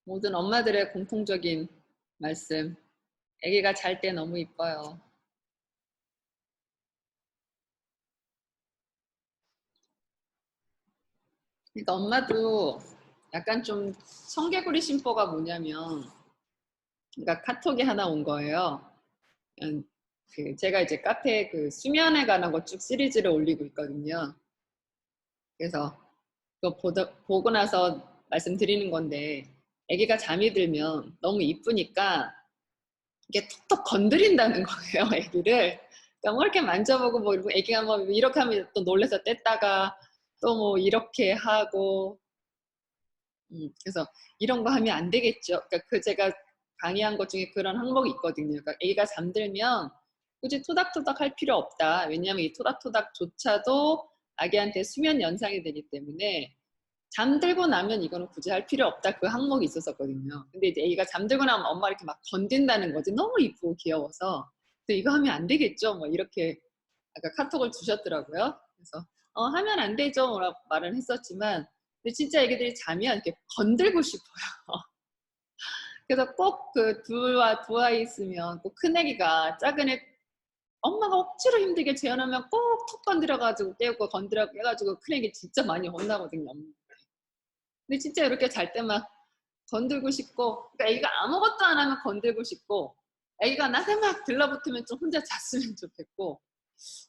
모든 엄마들의 공통적인 말씀. 아기가 잘 때 너무 이뻐요. 그러니까 엄마도 약간 좀 청개구리 심보가 뭐냐면, 그러니까 카톡이 하나 온 거예요. 제가 이제 카페에 그 수면에 관한 거 쭉 시리즈를 올리고 있거든요. 그래서 그거 보고 나서 말씀드리는 건데, 아기가 잠이 들면 너무 이쁘니까 이게 톡톡 건드린다는 거예요, 아기를. 그러니까 뭐 이렇게 만져보고 뭐 이러고 아기가 뭐 이렇게 하면 또 놀래서 뗐다가 또 뭐 이렇게 하고 그래서 이런 거 하면 안 되겠죠. 그러니까 그 제가 강의한 것 중에 그런 항목이 있거든요. 그러니까 아기가 잠들면 굳이 토닥토닥 할 필요 없다. 왜냐하면 이 토닥토닥조차도 아기한테 수면 연상이 되기 때문에 잠들고 나면 이거는 굳이 할 필요 없다. 그 항목이 있었거든요. 근데 이제 아기가 잠들고 나면 엄마 이렇게 막 건든다는 거지. 너무 이쁘고 귀여워서. 그래서 이거 하면 안 되겠죠. 뭐 이렇게 아까 카톡을 주셨더라고요. 그래서 하면 안 되죠. 라고 말은 했었지만 근데 진짜 애기들이 자면 이렇게 건들고 싶어요. 그래서 꼭 그 두 아이 있으면 꼭 큰애기가 작은 애 엄마가 억지로 힘들게 재워놓으면 꼭 톡 건드려가지고 깨우고 건드려 깨가지고 큰애기 진짜 많이 혼나거든요. 근데 진짜 이렇게 잘 때 막 건들고 싶고, 그러니까 애기가 아무것도 안 하면 건들고 싶고, 애기가 나한테 막 들러붙으면 좀 혼자 잤으면 좋겠고,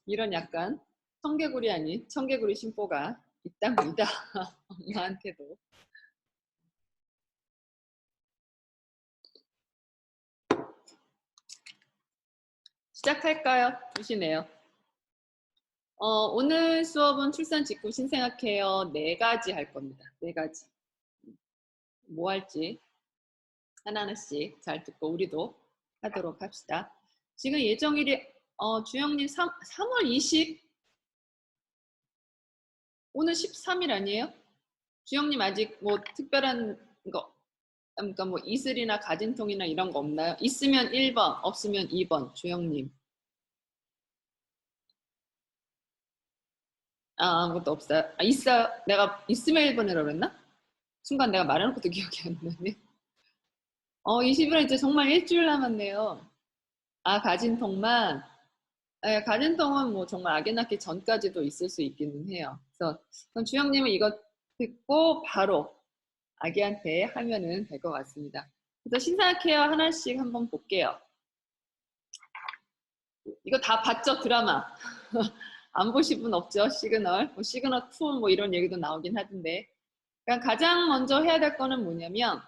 이런 약간 청개구리 아닌 청개구리 심보가 있답니다. 엄마한테도. 시작할까요? 보시네요. 오늘 수업은 출산 직후 신생아 케어 4가지 할 겁니다. 4가지. 뭐 할지 하나하나씩 잘 듣고 우리도 하도록 합시다. 지금 예정일이 주영님 3월 20 오늘 13일 아니에요? 주영님 아직 뭐 특별한 거 그러니까 뭐 이슬이나 가진통이나 이런 거 없나요? 있으면 1번 없으면 2번 주영님. 아무것도 없어요? 있어요? 내가 있으면 1번이라고 그랬나? 순간 내가 말해놓고도 기억이 안 나네. 20일은 이제 정말 일주일 남았네요. 가진통만. 네, 가진통은 뭐 정말 아기 낳기 전까지도 있을 수 있기는 해요. 그래서 그럼 주영님은 이거 듣고 바로 아기한테 하면은 될 것 같습니다. 그래서 신생아 케어 하나씩 한번 볼게요. 이거 다 봤죠? 드라마. 안 보신 분 없죠? 시그널. 뭐 시그널 2 뭐 이런 얘기도 나오긴 하던데. 그러니까 가장 먼저 해야 될 거는 뭐냐면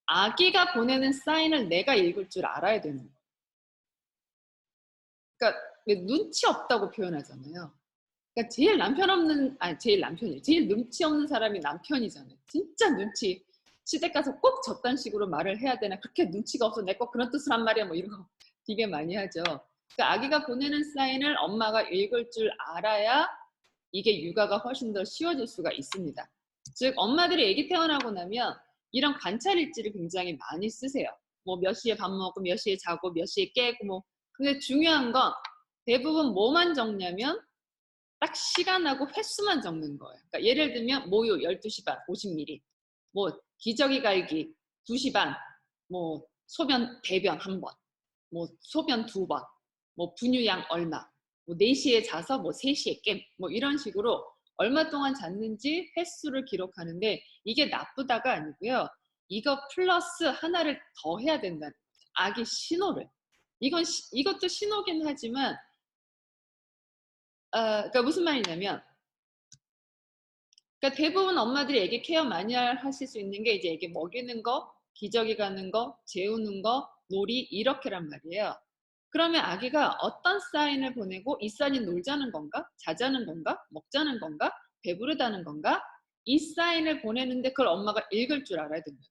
아기가 보내는 사인을 내가 읽을 줄 알아야 되는 거예요. 그러니까 왜 눈치 없다고 표현하잖아요. 그러니까 제일 남편이에요. 제일 눈치 없는 사람이 남편이잖아요. 진짜 눈치. 시댁 가서 꼭 저딴 식으로 말을 해야 되나? 그렇게 눈치가 없어. 내 거 그런 뜻을 한 말이야. 뭐 이런 거 되게 많이 하죠. 그러니까 아기가 보내는 사인을 엄마가 읽을 줄 알아야 이게 육아가 훨씬 더 쉬워질 수가 있습니다. 즉 엄마들이 아기 태어나고 나면 이런 관찰 일지를 굉장히 많이 쓰세요. 뭐 몇 시에 밥 먹고 몇 시에 자고 몇 시에 깨고 뭐. 근데 중요한 건 대부분 뭐만 적냐면 딱 시간하고 횟수만 적는 거예요. 그러니까 예를 들면 모유 12시 반 50ml, 뭐 기저귀 갈기 2시 반, 뭐 소변 대변 한 번, 뭐 소변 2번, 뭐 분유양 얼마, 뭐 4시에 자서 뭐 3시에 깸, 뭐 이런 식으로 얼마 동안 잤는지 횟수를 기록하는데 이게 나쁘다가 아니고요. 이거 플러스 하나를 더 해야 된다는 거죠. 아기 신호를. 이것도 신호긴 하지만 그러니까 무슨 말이냐면 그러니까 대부분 엄마들이 애기 케어 많이 하실 수 있는 게 이제 애기 먹이는 거, 기저귀 가는 거, 재우는 거, 놀이 이렇게란 말이에요. 그러면 아기가 어떤 사인을 보내고 이 사인이 놀자는 건가? 자자는 건가? 먹자는 건가? 배부르다는 건가? 이 사인을 보내는데 그걸 엄마가 읽을 줄 알아야 된다.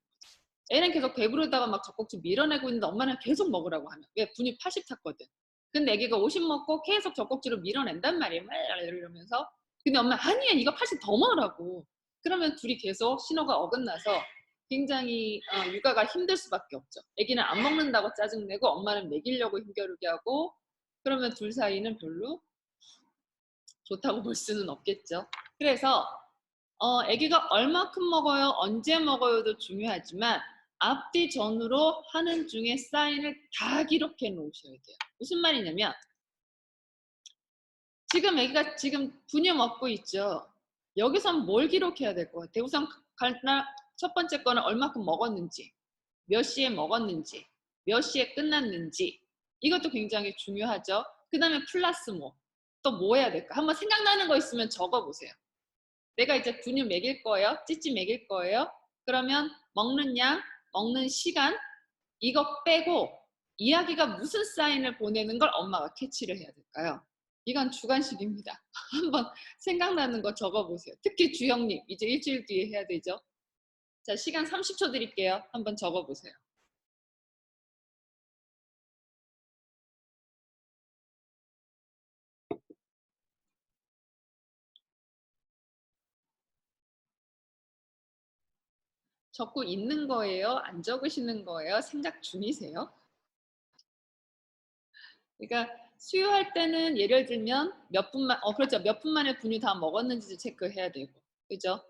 애는 계속 배부르다가 막 젖꼭지 밀어내고 있는데 엄마는 계속 먹으라고 하면 왜 분유 80 탔거든. 근데 애기가 50 먹고 계속 젖꼭지로 밀어낸단 말이에요. 이러면서 근데 엄마 아니야 이거 80 더 먹으라고. 그러면 둘이 계속 신호가 어긋나서 굉장히 육아가 힘들 수밖에 없죠. 애기는 안 먹는다고 짜증내고 엄마는 먹이려고 힘겨루게 하고 그러면 둘 사이는 별로 좋다고 볼 수는 없겠죠. 그래서 아기가 얼마큼 먹어요, 언제 먹어요도 중요하지만 앞뒤 전후로 하는 중에 사인을 다 기록해 놓으셔야 돼요. 무슨 말이냐면 지금 아기가 지금 분유 먹고 있죠. 여기선 뭘 기록해야 될 것 같아요? 우선 첫 번째 거는 얼마큼 먹었는지, 몇 시에 먹었는지, 몇 시에 끝났는지, 이것도 굉장히 중요하죠. 그 다음에 플러스 또 뭐 해야 될까? 한번 생각나는 거 있으면 적어보세요. 내가 이제 분유 먹일 거예요. 찌찌 먹일 거예요. 그러면 먹는 양, 먹는 시간, 이거 빼고 이야기가 무슨 사인을 보내는 걸 엄마가 캐치를 해야 될까요? 이건 주관식입니다. 한번 생각나는 거 적어보세요. 특히 주영님, 이제 일주일 뒤에 해야 되죠. 자, 시간 30초 드릴게요. 한번 적어보세요. 적고 있는 거예요? 안 적으시는 거예요? 생각 중이세요? 그러니까 수유할 때는 예를 들면 몇 분만, 그렇죠. 몇 분 만에 분유 다 먹었는지 체크해야 되고. 그죠?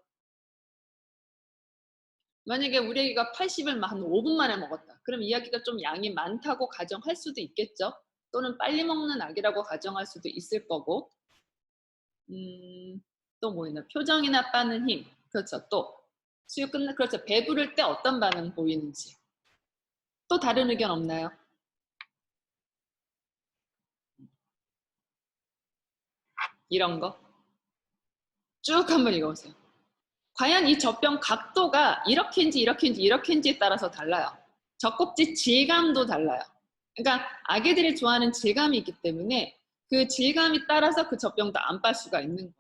만약에 우리 애기가 80을 한 5분 만에 먹었다. 그럼 이야기가 좀 양이 많다고 가정할 수도 있겠죠. 또는 빨리 먹는 아기라고 가정할 수도 있을 거고. 또 뭐 있나? 표정이나 빠는 힘. 그렇죠. 또 수유 그렇죠. 배부를 때 어떤 반응 보이는지. 또 다른 의견 없나요? 이런 거. 쭉 한번 읽어보세요. 과연 이 젖병 각도가 이렇게인지 이렇게인지 이렇게인지에 따라서 달라요. 젖꼭지 질감도 달라요. 그러니까 아기들이 좋아하는 질감이 있기 때문에 그 질감이 따라서 그 젖병도 안 빨 수가 있는 거예요.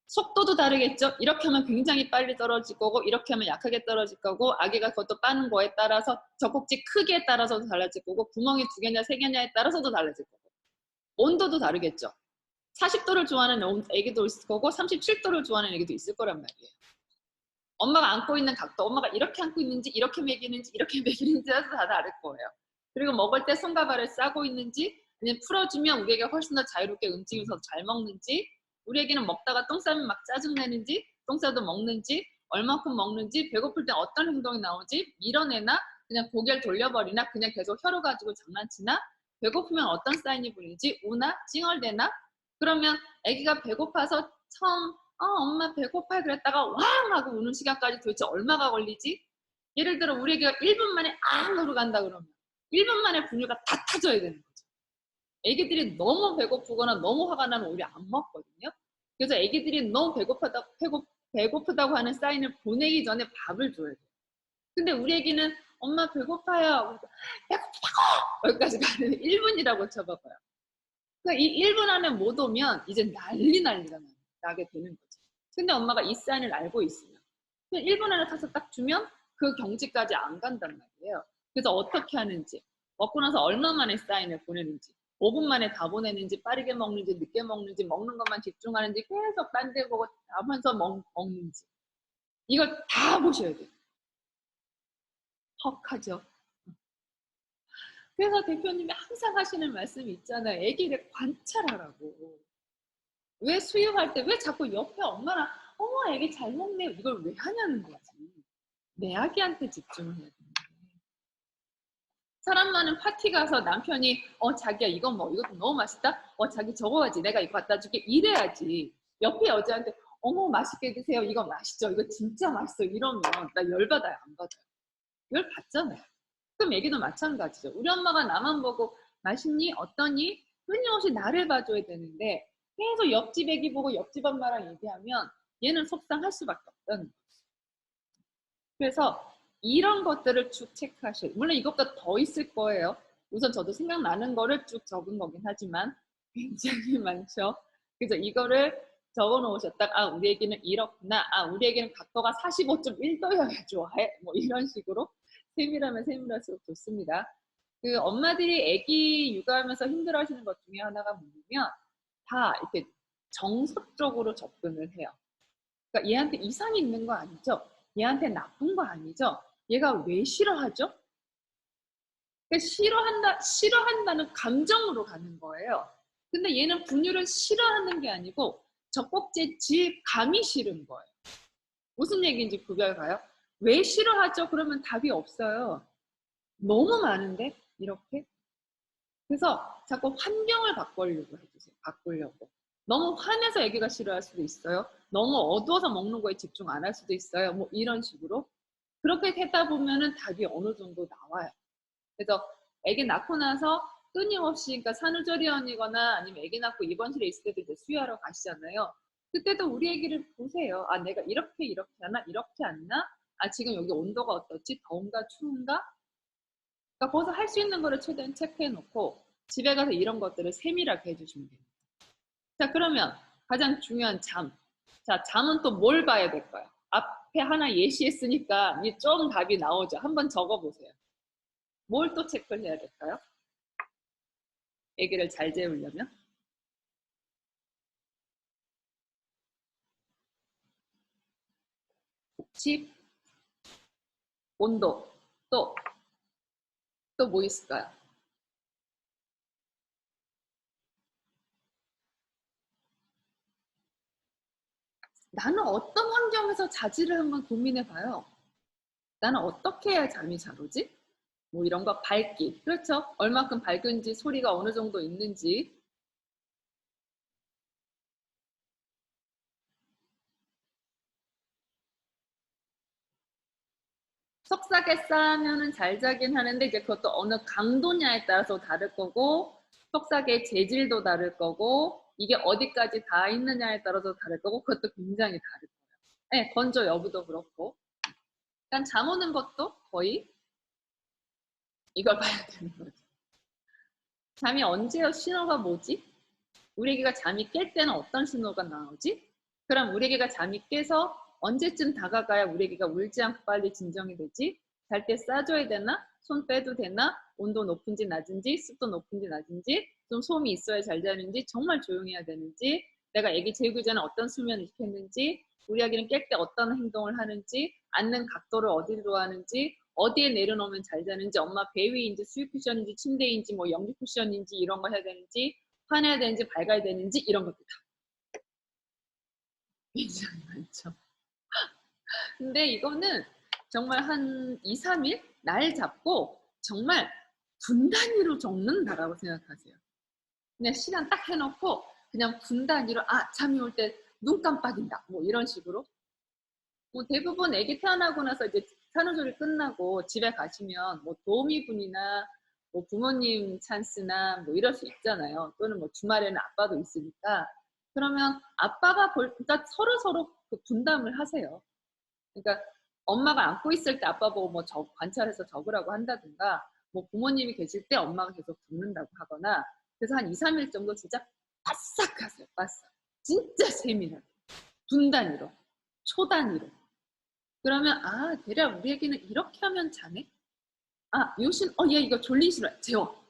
속도도 다르겠죠? 이렇게 하면 굉장히 빨리 떨어질 거고 이렇게 하면 약하게 떨어질 거고 아기가 그것도 빠는 거에 따라서 젖꼭지 크기에 따라서도 달라질 거고 구멍이 2개냐 3개냐에 따라서도 달라질 거고 온도도 다르겠죠? 40도를 좋아하는 애기도 있을 거고 37도를 좋아하는 애기도 있을 거란 말이에요. 엄마가 안고 있는 각도, 엄마가 이렇게 안고 있는지 이렇게 먹이는지 이렇게 먹이는지에서 다 다를 거예요. 그리고 먹을 때 손과 발을 싸고 있는지 아니면 풀어주면 우리 애가 훨씬 더 자유롭게 움직이면서 잘 먹는지 우리 애기는 먹다가 똥 싸면 막 짜증내는지 똥 싸도 먹는지 얼마큼 먹는지 배고플 때 어떤 행동이 나오지 밀어내나 그냥 고개를 돌려버리나 그냥 계속 혀로 가지고 장난치나 배고프면 어떤 사인이 보이는지 우나 찡얼대나 그러면 애기가 배고파서 처음 엄마 배고파요 그랬다가 왕 하고 우는 시간까지 도대체 얼마가 걸리지? 예를 들어 우리 애기가 1분 만에 하고 간다 그러면 1분 만에 분유가 다 타져야 되는 거죠. 애기들이 너무 배고프거나 너무 화가 나면 오히려 안 먹거든요. 그래서 애기들이 너무 배고프다고 하는 사인을 보내기 전에 밥을 줘야 돼요. 근데 우리 애기는 엄마 배고파요. 배고프다고! 여기까지 가는 1분이라고 쳐봐봐요. 그러니까 이 1분 안에 못 오면 이제 난리가 나게 되는 거죠. 근데 엄마가 이 사인을 알고 있으면 그냥 1분 안에 타서 딱 주면 그 경지까지 안 간단 말이에요. 그래서 어떻게 하는지 먹고 나서 얼마 만에 사인을 보내는지 5분 만에 다 보내는지 빠르게 먹는지 늦게 먹는지 먹는 것만 집중하는지 계속 딴 데 보고 하면서 먹는지 이걸 다 보셔야 돼요. 헉하죠. 그래서 대표님이 항상 하시는 말씀이 있잖아요. 아기를 관찰하라고. 왜 수유할 때 왜 자꾸 옆에 엄마랑 어머 애기 잘 먹네 이걸 왜 하냐는 거지. 내 아기한테 집중을 해야 되는데. 사람 많은 파티 가서 남편이 자기야 이거 이것도 너무 맛있다. 자기 저거 하지 내가 이거 갖다 줄게 이래야지. 옆에 여자한테 어머 맛있게 드세요 이거 맛있죠 이거 진짜 맛있어 이러면 나 열받아요 안 받아요. 열 받잖아요. 그럼 애기도 마찬가지죠. 우리 엄마가 나만 보고 맛있니 어떠니 끊임없이 나를 봐줘야 되는데 계속 옆집 애기 보고 옆집 엄마랑 얘기하면 얘는 속상할 수밖에 없다는 거죠. 그래서 이런 것들을 쭉 체크하셔야 돼요. 물론 이것보다 더 있을 거예요. 우선 저도 생각나는 거를 쭉 적은 거긴 하지만 굉장히 많죠. 그래서 이거를 적어 놓으셨다가 우리 애기는 이렇구나. 우리 애기는 각도가 45.1도여야 좋아해. 뭐 이런 식으로 세밀하면 세밀할수록 좋습니다. 그 엄마들이 아기 육아하면서 힘들어하시는 것 중에 하나가 뭐냐면 다 이렇게 정석적으로 접근을 해요. 그러니까 얘한테 이상이 있는 거 아니죠? 얘한테 나쁜 거 아니죠? 얘가 왜 싫어하죠? 그러니까 싫어한다는 감정으로 가는 거예요. 근데 얘는 분유를 싫어하는 게 아니고 젖꼭지의 질감이 싫은 거예요. 무슨 얘기인지 구별 가요? 왜 싫어하죠? 그러면 답이 없어요. 너무 많은데 이렇게. 그래서 자꾸 환경을 바꾸려고 해주세요. 바꾸려고. 너무 환해서 애기가 싫어할 수도 있어요. 너무 어두워서 먹는 거에 집중 안 할 수도 있어요. 뭐 이런 식으로. 그렇게 하다 보면은 답이 어느 정도 나와요. 그래서 애기 낳고 나서 끊임없이, 그러니까 산후조리원이거나 아니면 애기 낳고 입원실에 있을 때도 이제 수유하러 가시잖아요. 그때도 우리 애기를 보세요. 아, 내가 이렇게 하나? 이렇게 않나? 아, 지금 여기 온도가 어떻지? 더운가? 추운가? 그러니까 거기서 할 수 있는 거를 최대한 체크해 놓고 집에 가서 이런 것들을 세밀하게 해주시면 돼요. 자, 그러면 가장 중요한 잠. 자, 잠은 또 뭘 봐야 될까요? 앞에 하나 예시했으니까 좀 답이 나오죠. 한번 적어보세요. 뭘 또 체크를 해야 될까요? 애기를 잘 재우려면? 집, 온도, 또 뭐 있을까요? 나는 어떤 환경에서 자지를 한번 고민해 봐요. 나는 어떻게 해야 잠이 잘 오지? 뭐 이런 거, 밝기. 그렇죠? 얼마큼 밝은지, 소리가 어느 정도 있는지. 속삭에 싸면은 잘 자긴 하는데 이제 그것도 어느 강도냐에 따라서 다를 거고, 속삭의 재질도 다를 거고, 이게 어디까지 다 있느냐에 따라서 다를 거고, 그것도 굉장히 다를 거예요. 네, 건조 여부도 그렇고. 그러니까 잠 오는 것도 거의 이걸 봐야 되는 거죠. 잠이 언제요? 신호가 뭐지? 우리 애기가 잠이 깰 때는 어떤 신호가 나오지? 그럼 우리 애기가 잠이 깨서 언제쯤 다가가야 우리 애기가 울지 않고 빨리 진정이 되지? 잘 때 싸줘야 되나? 손 빼도 되나? 온도 높은지 낮은지, 습도 높은지 낮은지, 좀 소음이 있어야 잘 자는지, 정말 조용해야 되는지, 내가 애기 재우기 전에 어떤 수면을 시켰는지, 우리 아기는 깰 때 어떤 행동을 하는지, 앉는 각도를 어디로 하는지, 어디에 내려놓으면 잘 자는지, 엄마 배 위인지 수유 쿠션인지 침대인지 뭐 영주 쿠션인지 이런 거 해야 되는지, 화내야 되는지 밝아야 되는지 이런 것들 다 굉장히 많죠. 근데 이거는 정말 한 2, 3일 날 잡고 정말 분 단위로 적는다라고 생각하세요. 그냥 시간 딱 해놓고 그냥 분 단위로 잠이 올 때 눈 깜빡인다 뭐 이런 식으로. 뭐 대부분 아기 태어나고 나서 이제 산후조리 끝나고 집에 가시면 뭐 도우미분이나 뭐 부모님 찬스나 뭐 이럴 수 있잖아요. 또는 뭐 주말에는 아빠도 있으니까. 그러면 아빠가 그러니까 서로 그 분담을 하세요. 그러니까 엄마가 안고 있을 때 아빠 보고 뭐 관찰해서 적으라고 한다든가, 뭐 부모님이 계실 때 엄마가 계속 듣는다고 하거나, 그래서 한 2, 3일 정도 진짜 바싹 하세요. 바싹. 진짜 세밀하게. 분 단위로, 초 단위로. 그러면 대략 우리 애기는 이렇게 하면 자네? 요신 얘 이거 졸린 신호야. 재워.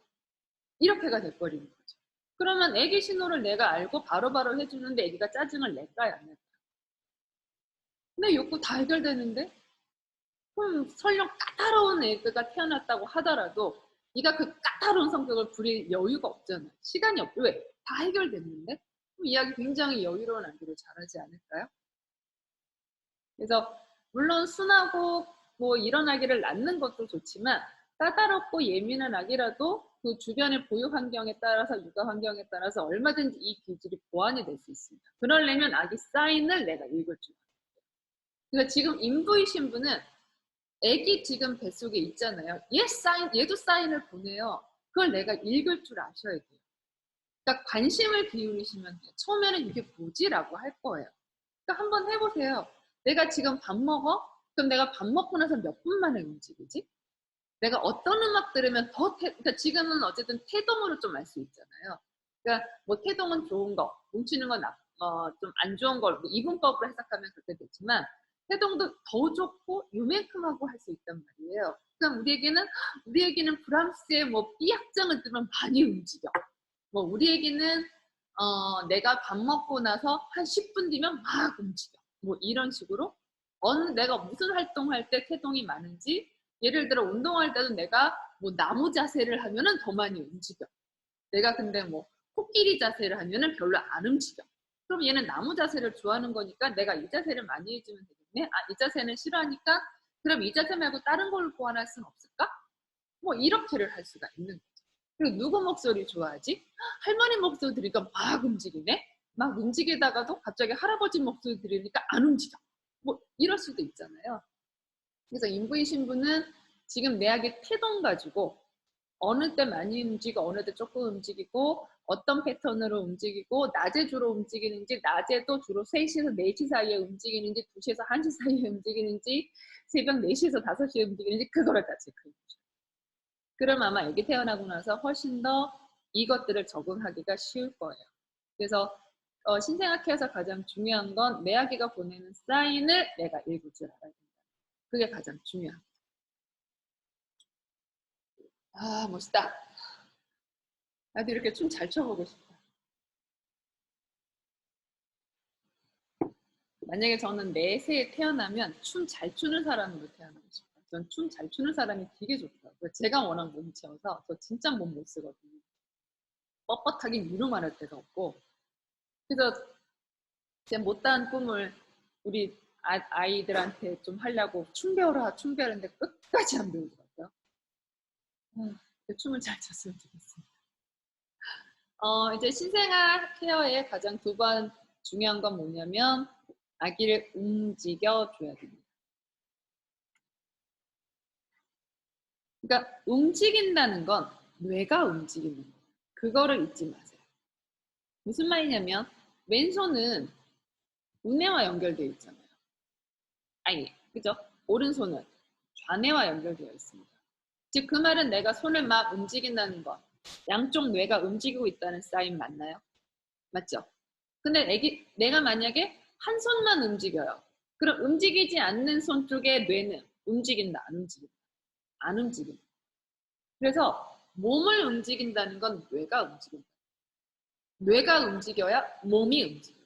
이렇게가 돼버리는 거죠. 그러면 애기 신호를 내가 알고 바로바로 해주는데 애기가 짜증을 낼까요? 안 낼까요? 근데 욕구 다 해결되는데? 그럼 설령 까다로운 애가 태어났다고 하더라도 네가 그 까다로운 성격을 부릴 여유가 없잖아요. 시간이 없죠. 왜? 다 해결됐는데? 그럼 이야기 굉장히 여유로운 아기로 자라지 않을까요? 그래서 물론 순하고 뭐 이런 아기를 낳는 것도 좋지만 까다롭고 예민한 아기라도 그 주변의 보유 환경에 따라서 육아 환경에 따라서 얼마든지 이 기질이 보완이 될 수 있습니다. 그러려면 아기 사인을 내가 읽을 줄 알아요. 그러니까 지금 인부이신 분은 아기 지금 뱃속에 있잖아요. 얘도 사인을 보내요. 그걸 내가 읽을 줄 아셔야 돼요. 그러니까 관심을 기울이시면 돼요. 처음에는 이게 뭐지라고 할 거예요. 그러니까 한번 해보세요. 내가 지금 밥 먹어? 그럼 내가 밥 먹고 나서 몇 분 만에 움직이지? 내가 어떤 음악 들으면 그러니까 지금은 어쨌든 태동으로 좀 알 수 있잖아요. 그러니까 뭐 태동은 좋은 거, 뭉치는 건 좀 안 좋은 걸 이분법으로 해석하면 그렇게 되지만 태동도 더 좋고 요만큼하고 할 수 있단 말이에요. 그러니까 우리 애기는 브람스의 뭐 B악장을 들으면 많이 움직여. 뭐 우리 애기는 내가 밥 먹고 나서 한 10분 뒤면 막 움직여. 뭐 이런 식으로 내가 무슨 활동할 때 태동이 많은지, 예를 들어 운동할 때도 내가 뭐 나무 자세를 하면은 더 많이 움직여. 내가 근데 뭐 코끼리 자세를 하면은 별로 안 움직여. 그럼 얘는 나무 자세를 좋아하는 거니까 내가 이 자세를 많이 해주면 되겠다. 때문에 이 자세는 싫어하니까 그럼 이 자세 말고 다른 걸 보완할 수는 없을까? 뭐 이렇게를 할 수가 있는 거죠. 그리고 누구 목소리 좋아하지? 할머니 목소리 들으니까 막 움직이네? 막 움직이다가도 갑자기 할아버지 목소리 들으니까 안 움직여. 뭐 이럴 수도 있잖아요. 그래서 인부인 신부는 지금 내학의 태동 가지고 어느 때 많이 움직이고 어느 때 조금 움직이고 어떤 패턴으로 움직이고 낮에 주로 움직이는지 낮에도 주로 3시에서 4시 사이에 움직이는지 2시에서 1시 사이에 움직이는지 새벽 4시에서 5시에 움직이는지 그거를 다 체크해 주죠. 그럼 아마 아기 태어나고 나서 훨씬 더 이것들을 적응하기가 쉬울 거예요. 그래서 신생아케어에서 가장 중요한 건 내 아기가 보내는 사인을 내가 읽을 줄 알아야 된다. 그게 가장 중요합니다. 멋있다. 나도 이렇게 춤 잘 춰보고 싶다. 만약에 저는 4세에 태어나면 춤 잘 추는 사람으로 태어나고 싶어요. 전 춤 잘 추는 사람이 되게 좋더라고요. 제가 워낙 몸치여서 저 진짜 몸 못 쓰거든요. 뻣뻣하게 위로만 할 데가 없고. 그래서 제 못다한 꿈을 우리 아이들한테 좀 하려고 춤 배워라 춤 배우는데 끝까지 안 배우더라고요. 춤을 잘 췄으면 좋겠습니다. 이제 신생아 케어의 가장 두 번 중요한 건 뭐냐면 아기를 움직여줘야 됩니다. 그러니까 움직인다는 건 뇌가 움직이는 거예요. 그거를 잊지 마세요. 무슨 말이냐면 왼손은 우뇌와 연결되어 있잖아요. 아니, 그죠? 오른손은 좌뇌와 연결되어 있습니다. 즉 그 말은 내가 손을 막 움직인다는 것, 양쪽 뇌가 움직이고 있다는 사인 맞나요? 맞죠? 근데 내가 만약에 한 손만 움직여요. 그럼 움직이지 않는 손 쪽의 뇌는 움직인다, 안 움직인다? 안 움직인다. 그래서 몸을 움직인다는 건 뇌가 움직인다. 뇌가 움직여야 몸이 움직여요.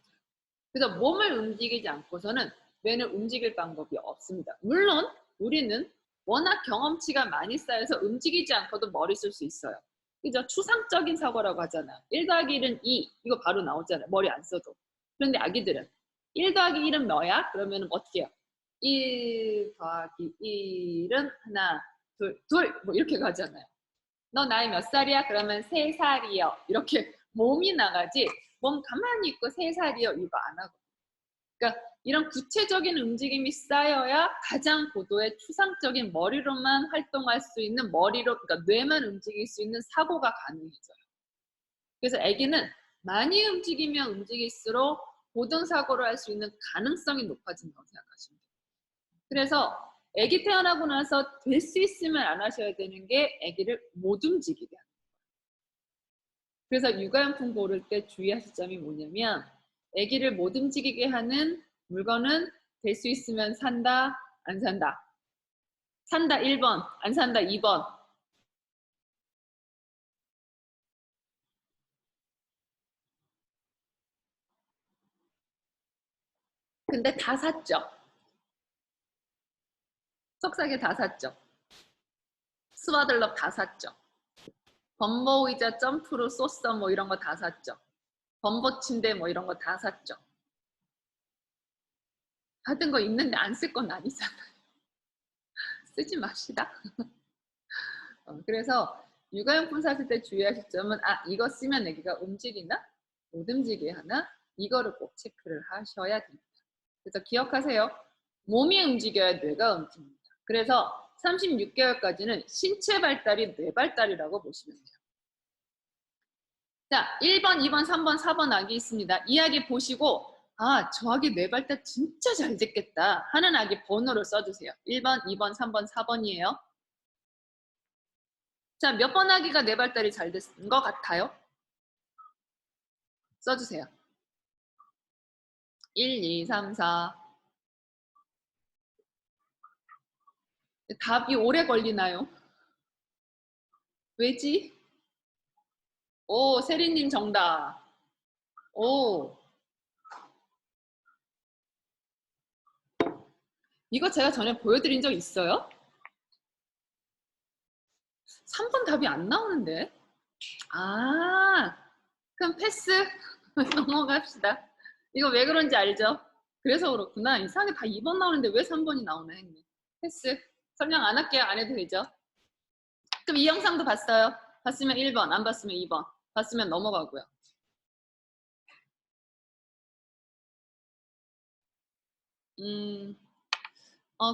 그래서 몸을 움직이지 않고서는 뇌는 움직일 방법이 없습니다. 물론 우리는 워낙 경험치가 많이 쌓여서 움직이지 않고도 머리 쓸 수 있어요. 그죠? 추상적인 사고라고 하잖아요. 1 더하기 1은 2. 이거 바로 나오잖아요. 머리 안 써도. 그런데 아기들은 1 더하기 1은 뭐야? 그러면 어떻게 해요? 1 더하기 1은 하나, 둘, 뭐 이렇게 가잖아요. 너 나이 몇 살이야? 그러면 3살이요. 이렇게 몸이 나가지 몸 가만히 있고 3살이요. 이거 안 하고. 그러니까 이런 구체적인 움직임이 쌓여야 가장 고도의 추상적인 머리로만 활동할 수 있는 그러니까 뇌만 움직일 수 있는 사고가 가능해져요. 그래서 아기는 많이 움직이면 움직일수록 고등 사고를 할 수 있는 가능성이 높아진다고 생각하시면 돼요. 그래서 아기 태어나고 나서 될 수 있으면 안 하셔야 되는 게 아기를 못 움직이게 하는 거예요. 그래서 육아용품 고를 때 주의하실 점이 뭐냐면 아기를 못 움직이게 하는 물건은 될 수 있으면 산다, 안 산다. 산다 1번, 안 산다 2번. 근데 다 샀죠. 속삭이 다 샀죠. 스와들럽 다 샀죠. 범버 의자 점프로 쏘어 뭐 이런 거 다 샀죠. 범버 침대 뭐 이런 거 다 샀죠. 받은 거 있는데 안 쓸 건 아니잖아요. 쓰지 맙시다. 그래서 육아용품 사실 때 주의하실 점은 이거 쓰면 애기가 움직이나? 못 움직이게 하나? 이거를 꼭 체크를 하셔야 됩니다. 그래서 기억하세요. 몸이 움직여야 뇌가 움직입니다. 그래서 36개월까지는 신체 발달이 뇌 발달이라고 보시면 돼요. 자, 1번, 2번, 3번, 4번 아기 있습니다. 이 아기 보시고 저 아기 뇌 발달 진짜 잘 됐겠다 하는 아기 번호를 써주세요. 1번, 2번, 3번, 4번이에요. 자, 몇 번 아기가 뇌 발달이 잘 됐는 것 같아요? 써주세요. 1, 2, 3, 4. 답이 오래 걸리나요? 왜지? 오, 세리님 정답. 오. 이거 제가 전에 보여드린 적 있어요? 3번 답이 안 나오는데? 그럼 패스? 넘어갑시다. 이거 왜 그런지 알죠? 그래서 그렇구나. 이상하게 다 2번 나오는데 왜 3번이 나오나 했네. 패스. 설명 안 할게요. 안 해도 되죠? 그럼 이 영상도 봤어요? 봤으면 1번, 안 봤으면 2번. 봤으면 넘어가고요.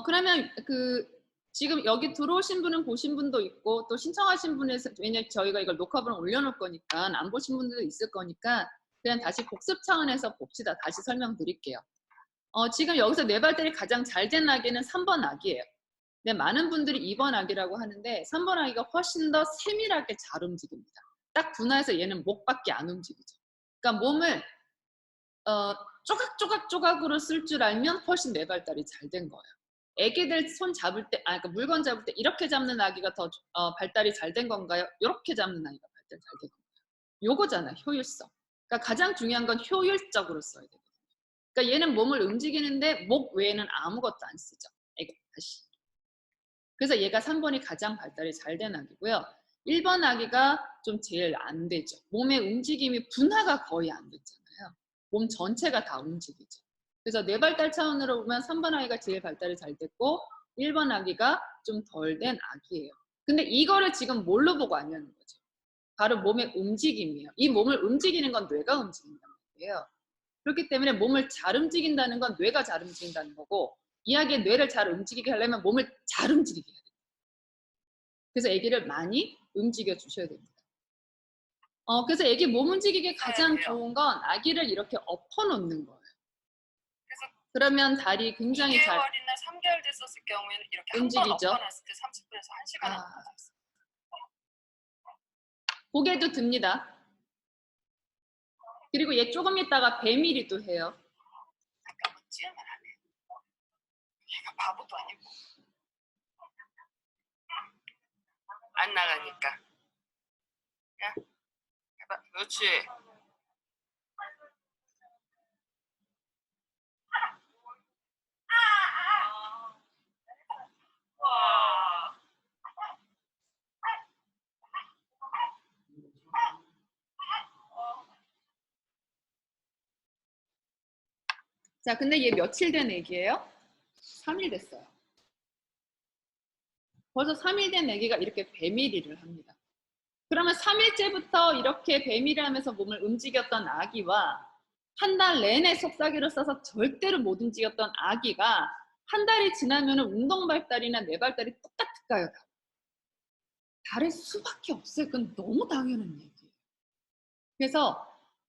그러면 지금 여기 들어오신 분은 보신 분도 있고 또 신청하신 분에서 왜냐면 저희가 이걸 녹화본을 올려놓을 거니까 안 보신 분들도 있을 거니까 그냥 다시 복습 차원에서 봅시다. 다시 설명드릴게요. 지금 여기서 뇌발달이 가장 잘 된 아기는 3번 아기예요. 근데 많은 분들이 2번 아기라고 하는데 3번 아기가 훨씬 더 세밀하게 잘 움직입니다. 딱 분화해서 얘는 목밖에 안 움직이죠. 그러니까 몸을 조각조각조각으로 쓸 줄 알면 훨씬 뇌발달이 잘 된 거예요. 애기들 손 잡을 때, 그러니까 물건 잡을 때 이렇게 잡는 아기가 더 발달이 잘 된 건가요? 이렇게 잡는 아기가 발달 잘 된 건가요? 요거잖아, 효율성. 그러니까 가장 중요한 건 효율적으로 써야 돼요. 그러니까 얘는 몸을 움직이는데 목 외에는 아무것도 안 쓰죠. 다시. 그래서 얘가 3번이 가장 발달이 잘 된 아기고요. 1번 아기가 좀 제일 안 되죠. 몸의 움직임이 분화가 거의 안 됐잖아요. 몸 전체가 다 움직이죠. 그래서 뇌발달 차원으로 보면 3번 아기가 제일 발달이 잘 됐고 1번 아기가 좀 덜 된 아기예요. 근데 이거를 지금 뭘로 보고 아냐는 거죠. 바로 몸의 움직임이에요. 이 몸을 움직이는 건 뇌가 움직인다는 거예요. 그렇기 때문에 몸을 잘 움직인다는 건 뇌가 잘 움직인다는 거고 이 아기의 뇌를 잘 움직이게 하려면 몸을 잘 움직이게 해야 돼요. 그래서 아기를 많이 움직여 주셔야 됩니다. 그래서 아기 몸 움직이기 가장 좋은 건 아기를 이렇게 엎어놓는 거예요. 그러면 다리 굉장히 2개월이나 3개월 됐었을 경우에는 이렇게 움직이죠. 한 번 엎어놨을 때 30분에서 1시간 엎어놨어요. 고개도 듭니다. 그리고 얘 조금 있다가 배밀이도 해요. 잠깐만 찌으면 안 해. 얘가 바보도 아니고. 안 나가니까. 야, 해봐. 그렇지. 자, 근데 얘 며칠 된 애기예요? 3일 됐어요. 벌써 3일 된 애기가 이렇게 배밀이를 합니다. 그러면 3일째부터 이렇게 배밀이 하면서 몸을 움직였던 아기와 한 달 내내 속삭이를 써서 절대로 못 움직였던 아기가 한 달이 지나면 운동 발달이나 뇌 발달이 똑같을까요? 다를 수밖에 없어요. 그건 너무 당연한 얘기예요. 그래서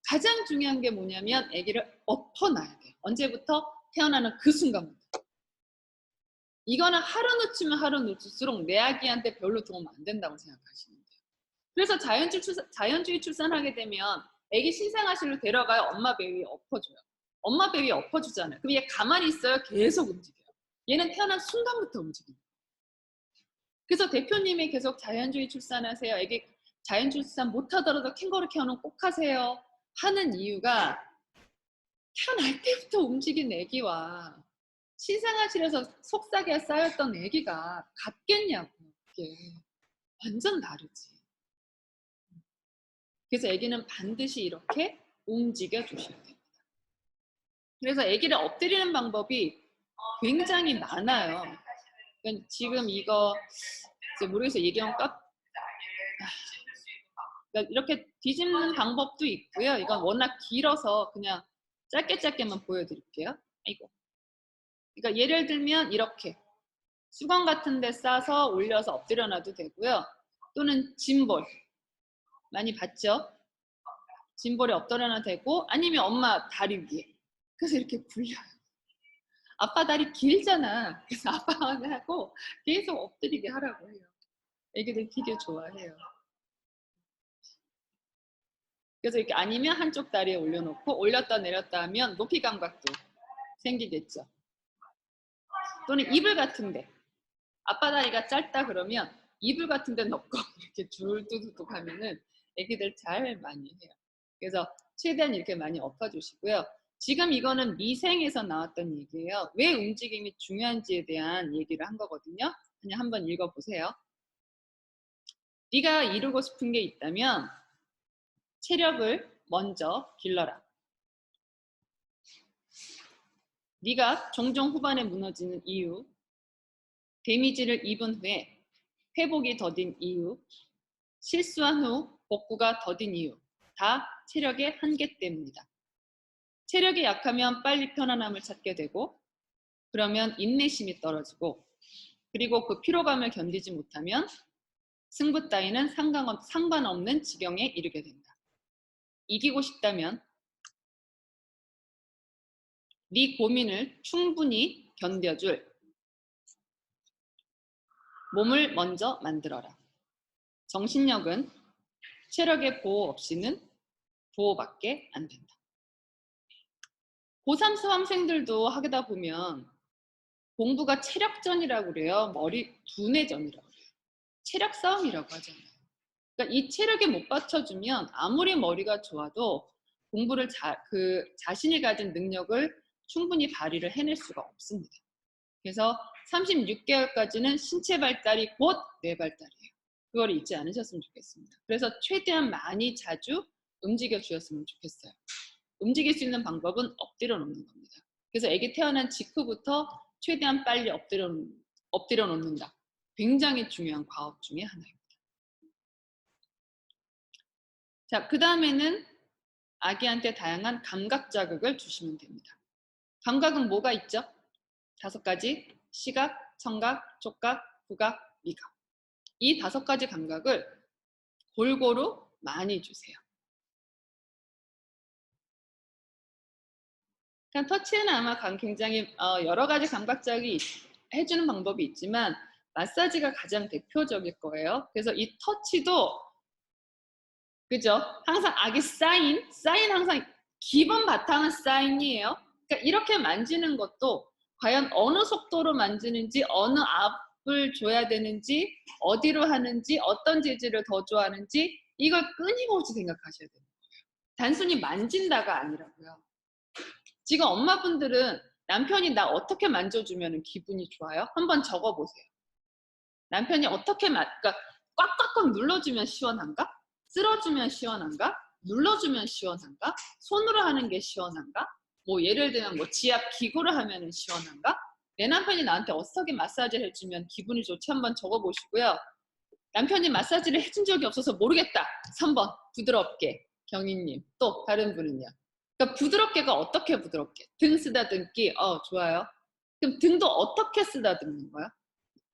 가장 중요한 게 뭐냐면 아기를 엎어놔야 돼요. 언제부터? 태어나는 그 순간부터. 이거는 하루 놓치면 하루 놓칠수록 내 아기한테 별로 도움 안 된다고 생각하시면 돼요. 그래서 자연주의 출산하게 되면 아기 신생아실로 데려가요. 엄마 배 위에 엎어줘요. 엄마 배 위에 엎어주잖아요. 그럼 얘 가만히 있어요? 계속 움직여요. 얘는 태어난 순간부터 움직여요. 그래서 대표님이 계속 자연주의 출산하세요. 아기 자연주의 출산 못하더라도 캥거루 케어는 꼭 하세요. 하는 이유가 태어날 때부터 움직인 아기와 신생아실에서 속삭여 쌓였던 아기가 같겠냐고요. 그게 완전 다르지. 그래서 아기는 반드시 이렇게 움직여 주셔야 됩니다. 그래서 아기를 엎드리는 방법이 굉장히 많아요. 그러니까 지금 이거 모르겠어요. 얘기하면 그러니까 이렇게 뒤집는 방법도 있고요. 이건 워낙 길어서 그냥 짧게만 보여드릴게요. 아이고. 그러니까 예를 들면 이렇게 수건 같은 데 싸서 올려서 엎드려 놔도 되고요. 또는 짐볼 많이 봤죠? 짐볼에 엎드려 놔도 되고 아니면 엄마 다리 위에 그래서 이렇게 굴려요. 아빠 다리 길잖아. 그래서 아빠하고 계속 엎드리게 하라고 해요. 애기들 되게 좋아해요. 그래서 이렇게 아니면 한쪽 다리에 올려놓고 올렸다 내렸다 하면 높이 감각도 생기겠죠. 또는 이불 같은데 아빠 다리가 짧다 그러면 이불 같은데 넣고 이렇게 줄두둑 하면은 애기들 잘 많이 해요. 그래서 최대한 이렇게 많이 엎어주시고요. 지금 이거는 미생에서 나왔던 얘기예요. 왜 움직임이 중요한지에 대한 얘기를 한 거거든요. 그냥 한번 읽어보세요. 네가 이루고 싶은 게 있다면 체력을 먼저 길러라. 네가 종종 후반에 무너지는 이유, 데미지를 입은 후에 회복이 더딘 이유, 실수한 후 복구가 더딘 이유, 다 체력의 한계 때문이다. 체력이 약하면 빨리 편안함을 찾게 되고, 그러면 인내심이 떨어지고, 그리고 그 피로감을 견디지 못하면 승부 따위는 상관없는 지경에 이르게 된다. 이기고 싶다면 네 고민을 충분히 견뎌줄 몸을 먼저 만들어라. 정신력은 체력의 보호 없이는 보호밖에 안 된다. 고3 수험생들도 하다 보면 공부가 체력전이라고 그래요. 머리 두뇌전이라고 그래요. 체력 싸움이라고 하잖아요. 그러니까 이 체력에 못 받쳐주면 아무리 머리가 좋아도 공부를 자신이 가진 능력을 충분히 발휘를 해낼 수가 없습니다. 그래서 36개월까지는 신체 발달이 곧 뇌 발달이에요. 그걸 잊지 않으셨으면 좋겠습니다. 그래서 최대한 많이 자주 움직여 주셨으면 좋겠어요. 움직일 수 있는 방법은 엎드려 놓는 겁니다. 그래서 아기 태어난 직후부터 최대한 빨리 엎드려 놓는다. 굉장히 중요한 과업 중에 하나입니다. 자, 그 다음에는 아기한테 다양한 감각 자극을 주시면 됩니다. 감각은 뭐가 있죠? 5가지. 시각, 청각, 촉각, 후각, 미각. 이 5가지 감각을 골고루 많이 주세요. 그러니까 터치는 아마 굉장히 여러 가지 감각 자극이 해주는 방법이 있지만 마사지가 가장 대표적일 거예요. 그래서 이 터치도 그죠? 항상 아기 사인 항상 기본 바탕은 사인이에요. 그러니까 이렇게 만지는 것도 과연 어느 속도로 만지는지, 어느 압을 줘야 되는지, 어디로 하는지, 어떤 재질을 더 좋아하는지 이걸 끊임없이 생각하셔야 돼요. 단순히 만진다가 아니라고요. 지금 엄마분들은 남편이 나 어떻게 만져주면 기분이 좋아요? 한번 적어보세요. 남편이 어떻게 그러니까 꽉꽉꽉 눌러주면 시원한가? 쓸어주면 시원한가? 눌러주면 시원한가? 손으로 하는 게 시원한가? 뭐 예를 들면 뭐 지압 기구를 하면 시원한가? 내 남편이 나한테 어떻게 마사지를 해주면 기분이 좋지? 한번 적어보시고요. 남편이 마사지를 해준 적이 없어서 모르겠다. 3번 부드럽게. 경희님. 또 다른 분은요. 그러니까 부드럽게가 어떻게 부드럽게? 등 쓰다듬기. 좋아요. 그럼 등도 어떻게 쓰다듬는 거야?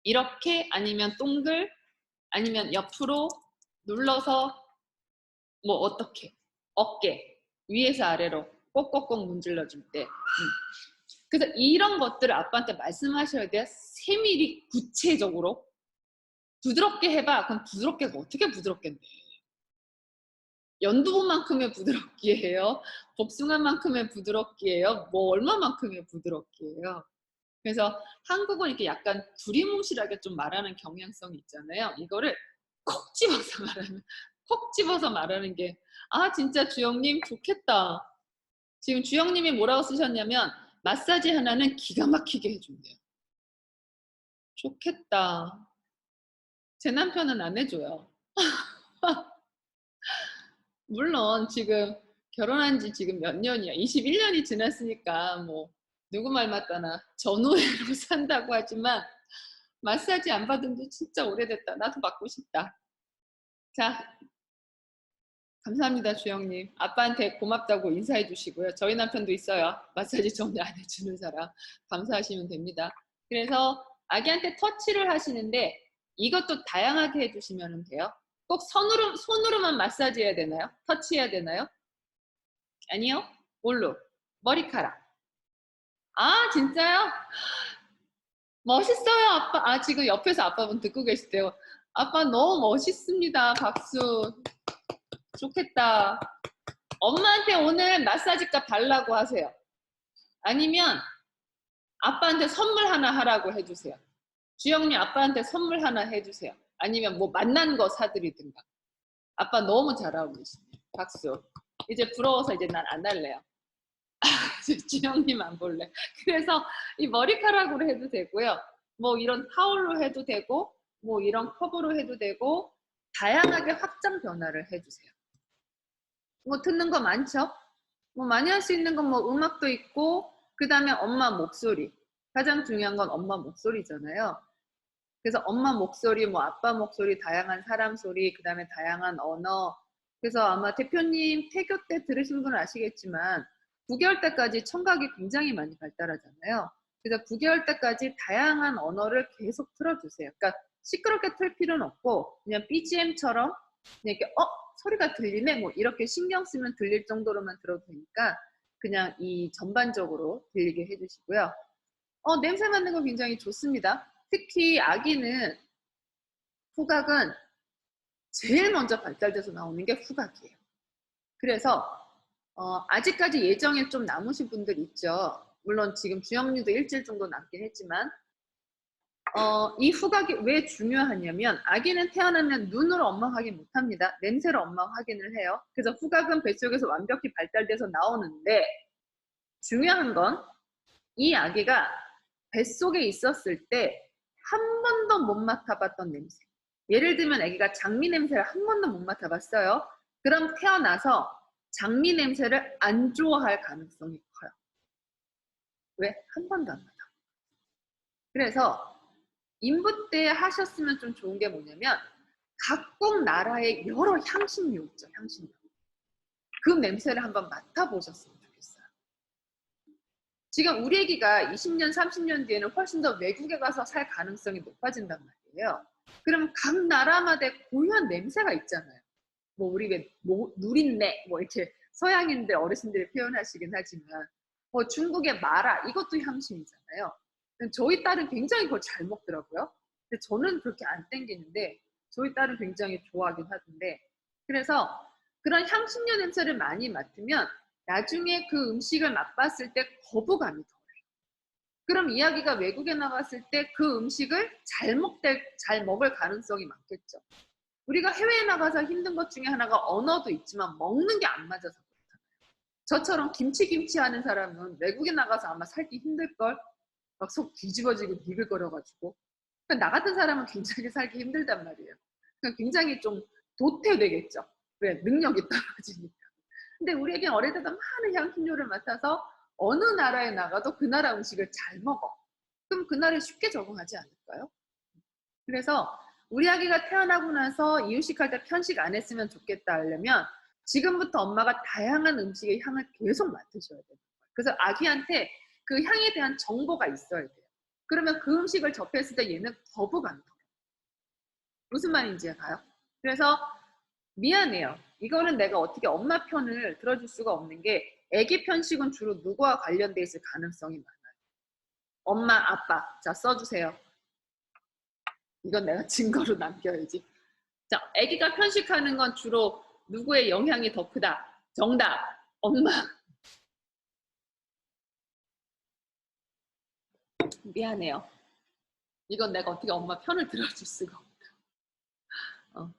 이렇게 아니면 동글 아니면 옆으로 눌러서 뭐 어떻게 어깨 위에서 아래로 꼭꼭꼭 문질러 줄 때. 그래서 이런 것들을 아빠한테 말씀하셔야 돼요. 세밀히 구체적으로. 부드럽게 해봐. 그럼 부드럽게가 어떻게 부드럽겠네. 연두부만큼의 부드럽기예요. 복숭아만큼의 부드럽기예요. 뭐 얼마만큼의 부드럽기예요. 그래서 한국은 이렇게 약간 두리뭉실하게 좀 말하는 경향성이 있잖아요. 이거를 콕 집어서 말하는 게, 진짜 주영님 좋겠다. 지금 주영님이 뭐라고 쓰셨냐면, 마사지 하나는 기가 막히게 해준대요. 좋겠다. 제 남편은 안 해줘요. 물론 지금 결혼한 지 지금 몇 년이야. 21년이 지났으니까 뭐 누구 말 맞다나 전우회로 산다고 하지만 마사지 안 받은 지 진짜 오래됐다. 나도 받고 싶다. 자, 감사합니다, 주영님. 아빠한테 고맙다고 인사해 주시고요. 저희 남편도 있어요. 마사지 전혀 안 해주는 사람. 감사하시면 됩니다. 그래서 아기한테 터치를 하시는데 이것도 다양하게 해주시면 돼요. 꼭 손으로만 마사지 해야 되나요? 터치해야 되나요? 아니요. 뭘로? 머리카락. 진짜요? 멋있어요, 아빠. 지금 옆에서 아빠분 듣고 계시대요. 아빠 너무 멋있습니다. 박수. 좋겠다. 엄마한테 오늘 마사지값 달라고 하세요. 아니면 아빠한테 선물 하나 하라고 해주세요. 주영님 아빠한테 선물 하나 해주세요. 아니면 뭐 만난 거 사드리든가. 아빠 너무 잘하고 계시네요. 박수. 이제 부러워서 이제 난 안 할래요. 주영님 안 볼래. 그래서 이 머리카락으로 해도 되고요. 뭐 이런 타올로 해도 되고, 뭐 이런 컵으로 해도 되고, 다양하게 확장 변화를 해주세요. 뭐 듣는 거 많죠? 뭐 많이 할 수 있는 건 뭐 음악도 있고, 그 다음에 엄마 목소리. 가장 중요한 건 엄마 목소리잖아요. 그래서 엄마 목소리, 뭐 아빠 목소리, 다양한 사람 소리, 그 다음에 다양한 언어. 그래서 아마 대표님 태교 때 들으신 분은 아시겠지만 9개월 때까지 청각이 굉장히 많이 발달하잖아요. 그래서 9개월 때까지 다양한 언어를 계속 틀어주세요. 그러니까 시끄럽게 틀 필요는 없고 그냥 BGM처럼 그냥 이렇게 소리가 들리네 뭐 이렇게 신경 쓰면 들릴 정도로만 들어도 되니까 그냥 이 전반적으로 들리게 해주시고요. 냄새 맡는 거 굉장히 좋습니다. 특히 아기는 후각은 제일 먼저 발달돼서 나오는 게 후각이에요. 그래서 아직까지 예정에 좀 남으신 분들 있죠. 물론 지금 주영님도 일주일 정도 남긴 했지만 이 후각이 왜 중요하냐면 아기는 태어나면 눈으로 엄마 확인 못합니다. 냄새로 엄마 확인을 해요. 그래서 후각은 뱃속에서 완벽히 발달돼서 나오는데 중요한 건 이 아기가 뱃속에 있었을 때 한 번도 못 맡아봤던 냄새. 예를 들면 아기가 장미 냄새를 한 번도 못 맡아봤어요. 그럼 태어나서 장미 냄새를 안 좋아할 가능성이 커요. 왜? 한 번도 안 맡아. 그래서 인부 때 하셨으면 좀 좋은 게 뭐냐면 각국 나라의 여러 향신료 있죠. 향신료. 그 냄새를 한번 맡아보셨으면 좋겠어요. 지금 우리 애기가 20년, 30년 뒤에는 훨씬 더 외국에 가서 살 가능성이 높아진단 말이에요. 그러면 각 나라마다의 고유한 냄새가 있잖아요. 뭐 우리 왜 누린내 뭐 이렇게 서양인들 어르신들이 표현하시긴 하지만 뭐 중국의 마라 이것도 향신이잖아요. 저희 딸은 굉장히 그걸 잘 먹더라고요. 근데 저는 그렇게 안 땡기는데 저희 딸은 굉장히 좋아하긴 하던데 그래서 그런 향신료 냄새를 많이 맡으면 나중에 그 음식을 맛봤을 때 거부감이 덜해요. 그럼 이야기가 외국에 나갔을 때 그 음식을 잘 먹을 가능성이 많겠죠. 우리가 해외에 나가서 힘든 것 중에 하나가 언어도 있지만 먹는 게 안 맞아서 그렇잖아요. 저처럼 김치 하는 사람은 외국에 나가서 아마 살기 힘들걸? 막 속 뒤집어지고 비글거려가지고. 그러니까 나 같은 사람은 굉장히 살기 힘들단 말이에요. 그러니까 굉장히 좀 도태되겠죠. 왜? 능력이 떨어지니까. 근데 우리에겐 어릴 때도 많은 향신료를 맡아서 어느 나라에 나가도 그 나라 음식을 잘 먹어. 그럼 그 나라에 쉽게 적응하지 않을까요? 그래서 우리 아기가 태어나고 나서 이유식할 때 편식 안 했으면 좋겠다 하려면 지금부터 엄마가 다양한 음식의 향을 계속 맡으셔야 돼요. 그래서 아기한테 그 향에 대한 정보가 있어야 돼요. 그러면 그 음식을 접했을 때 얘는 거부감이 덜어요. 무슨 말인지 알아요? 그래서 미안해요. 이거는 내가 어떻게 엄마 편을 들어줄 수가 없는 게 아기 편식은 주로 누구와 관련돼 있을 가능성이 많아요. 엄마, 아빠. 자, 써주세요. 이건 내가 증거로 남겨야지. 자, 아기가 편식하는 건 주로 누구의 영향이 더 크다? 정답. 엄마. 미안해요. 이건 내가 어떻게 엄마 편을 들어줄 수가 없다.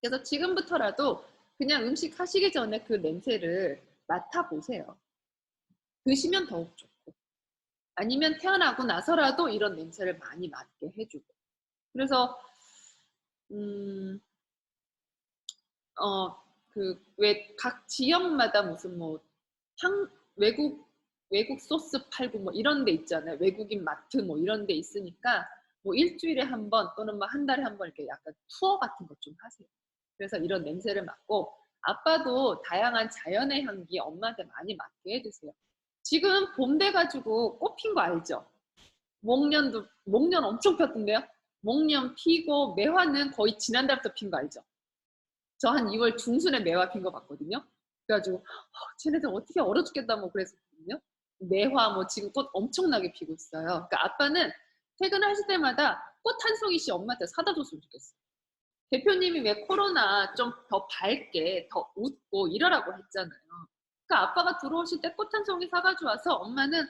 그래서 지금부터라도 그냥 음식 하시기 전에 그 냄새를 맡아보세요. 드시면 더욱 좋고. 아니면 태어나고 나서라도 이런 냄새를 많이 맡게 해주고. 그래서 왜 각 지역마다 무슨 뭐 외국 소스 팔고 뭐 이런 데 있잖아요. 외국인 마트 뭐 이런 데 있으니까 뭐 일주일에 한 번 또는 뭐 한 달에 한 번 이렇게 약간 투어 같은 것 좀 하세요. 그래서 이런 냄새를 맡고 아빠도 다양한 자연의 향기 엄마한테 많이 맡게 해주세요. 지금 봄 돼가지고 꽃 핀 거 알죠? 목련 엄청 폈던데요? 목련 피고 매화는 거의 지난달부터 핀 거 알죠? 저 한 2월 중순에 매화 핀 거 봤거든요. 그래가지고 쟤네들 어떻게 얼어 죽겠다 뭐 그랬었거든요. 매화 뭐 지금 꽃 엄청나게 피고 있어요. 그러니까 아빠는 퇴근하실 때마다 꽃 한 송이씩 엄마한테 사다 줬으면 좋겠어요. 대표님이 왜 코로나 좀 더 밝게 더 웃고 이러라고 했잖아요. 그러니까 아빠가 들어오실 때 꽃 한 송이 사가지고 와서 엄마는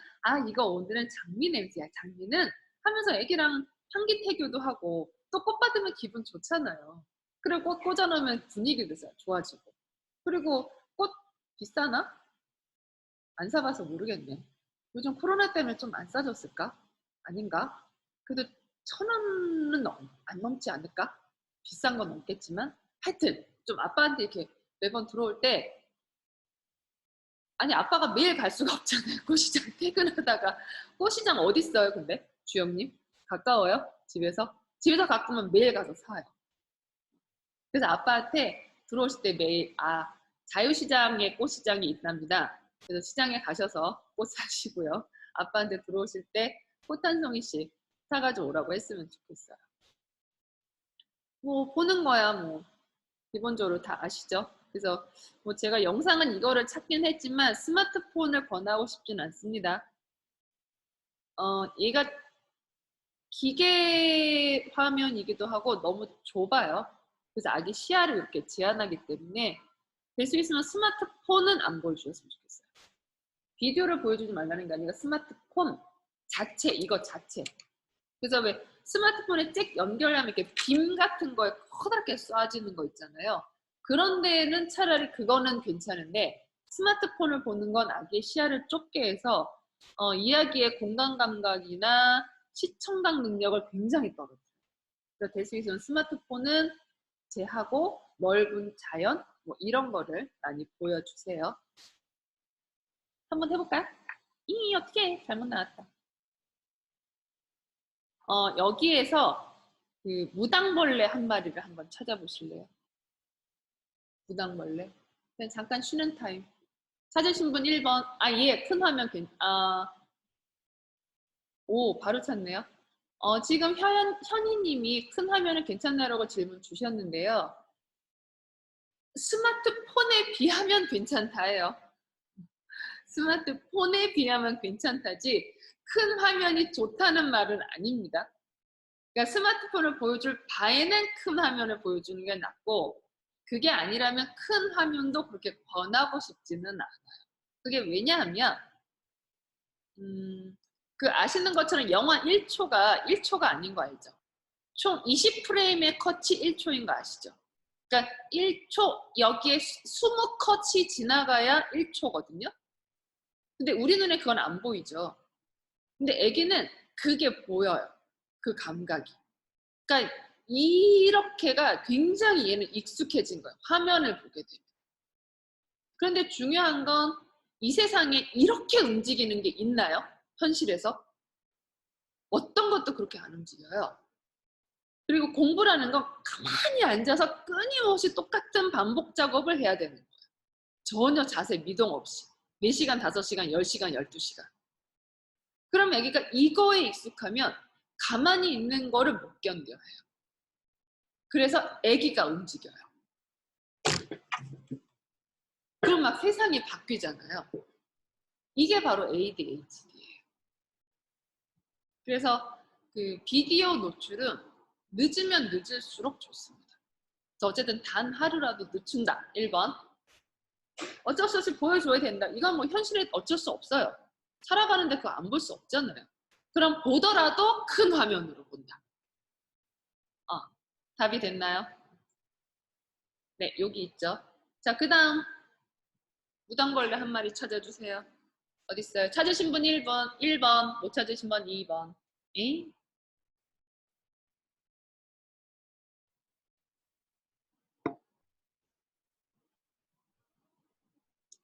이거 오늘은 장미 냄새야. 장미는 하면서 애기랑 향기 태교도 하고 또 꽃 받으면 기분 좋잖아요. 그리고 꽃 꽂아놓으면 분위기도 좋아지고. 그리고 꽃 비싸나? 안 사봐서 모르겠네. 요즘 코로나 때문에 좀 안 싸졌을까? 아닌가? 그래도 1,000원은 안 넘지 않을까? 비싼 건 넘겠지만 하여튼 좀 아빠한테 이렇게 매번 들어올 때 아니 아빠가 매일 갈 수가 없잖아요. 꽃시장 퇴근하다가. 꽃시장 어디 있어요 근데? 주영님? 가까워요? 집에서? 집에서 가끔은 매일 가서 사요. 그래서 아빠한테 들어오실 때 매일 자유시장에 꽃시장이 있답니다. 그래서 시장에 가셔서 꽃 사시고요. 아빠한테 들어오실 때 꽃 한 송이씩 사가지고 오라고 했으면 좋겠어요. 뭐 보는 거야 뭐 기본적으로 다 아시죠? 그래서 뭐 제가 영상은 이거를 찾긴 했지만 스마트폰을 권하고 싶진 않습니다. 얘가 기계 화면이기도 하고 너무 좁아요. 그래서 아기 시야를 이렇게 제한하기 때문에 될 수 있으면 스마트폰은 안 보여주셨으면 좋겠어요. 비디오를 보여주지 말라는 게 아니라 스마트폰 자체, 이거 자체. 그래서 왜 스마트폰에 잭 연결하면 이렇게 빔 같은 거에 커다랗게 쏴지는 거 있잖아요. 그런 데는 차라리 그거는 괜찮은데 스마트폰을 보는 건 아기의 시야를 좁게 해서 이야기의 공간 감각이나 시청각 능력을 굉장히 떨어져요. 그래서 될 수 있으면 스마트폰은 제하고 넓은 자연 뭐 이런 거를 많이 보여주세요. 한번 해볼까요? 어떻게 잘못 나왔다. 여기에서 그 무당벌레 한 마리를 한번 찾아보실래요? 무당벌레. 그냥 잠깐 쉬는 타임. 찾으신 분 1번. 예, 큰 화면 오, 바로 찾네요. 지금 현희님이 큰 화면은 괜찮나라고 질문 주셨는데요. 스마트폰에 비하면 괜찮다예요. 스마트폰에 비하면 괜찮다지 큰 화면이 좋다는 말은 아닙니다. 그러니까 스마트폰을 보여줄 바에는 큰 화면을 보여주는 게 낫고 그게 아니라면 큰 화면도 그렇게 권하고 싶지는 않아요. 그게 왜냐하면 그 아시는 것처럼 영화 1초가 아닌 거 알죠? 총 20프레임의 컷이 1초인 거 아시죠? 그러니까 1초 여기에 20컷이 지나가야 1초거든요. 근데 우리 눈에 그건 안 보이죠. 근데 애기는 그게 보여요. 그 감각이. 그러니까 이렇게가 굉장히 얘는 익숙해진 거예요. 화면을 보게 되면. 그런데 중요한 건 이 세상에 이렇게 움직이는 게 있나요? 현실에서? 어떤 것도 그렇게 안 움직여요. 그리고 공부라는 건 가만히 앉아서 끊임없이 똑같은 반복 작업을 해야 되는 거예요. 전혀 자세 미동 없이. 4시간, 5시간, 10시간, 12시간. 그럼 애기가 이거에 익숙하면 가만히 있는 거를 못 견뎌요. 그래서 애기가 움직여요. 그럼 막 세상이 바뀌잖아요. 이게 바로 ADHD예요. 그래서 그 비디오 노출은 늦으면 늦을수록 좋습니다. 어쨌든 단 하루라도 늦춘다. 1번. 어쩔 수 없이 보여줘야 된다. 이건 뭐 현실에 어쩔 수 없어요. 살아가는데 그거 안 볼 수 없잖아요. 그럼 보더라도 큰 화면으로 본다. 답이 됐나요? 네, 여기 있죠. 자, 그 다음 무당벌레 한 마리 찾아주세요. 어딨어요? 찾으신 분 1번, 못 찾으신 분 2번. 에?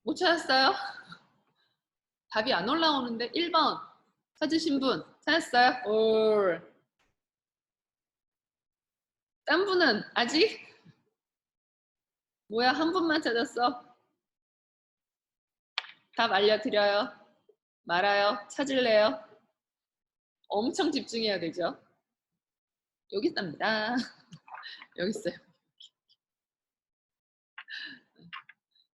못 찾았어요? 답이 안 올라오는데 1번 찾으신 분 찾았어요? 올. 딴 분은 아직? 뭐야, 한 분만 찾았어? 답 알려드려요? 말아요? 찾을래요? 엄청 집중해야 되죠? 여기 있답니다. 여기 있어요.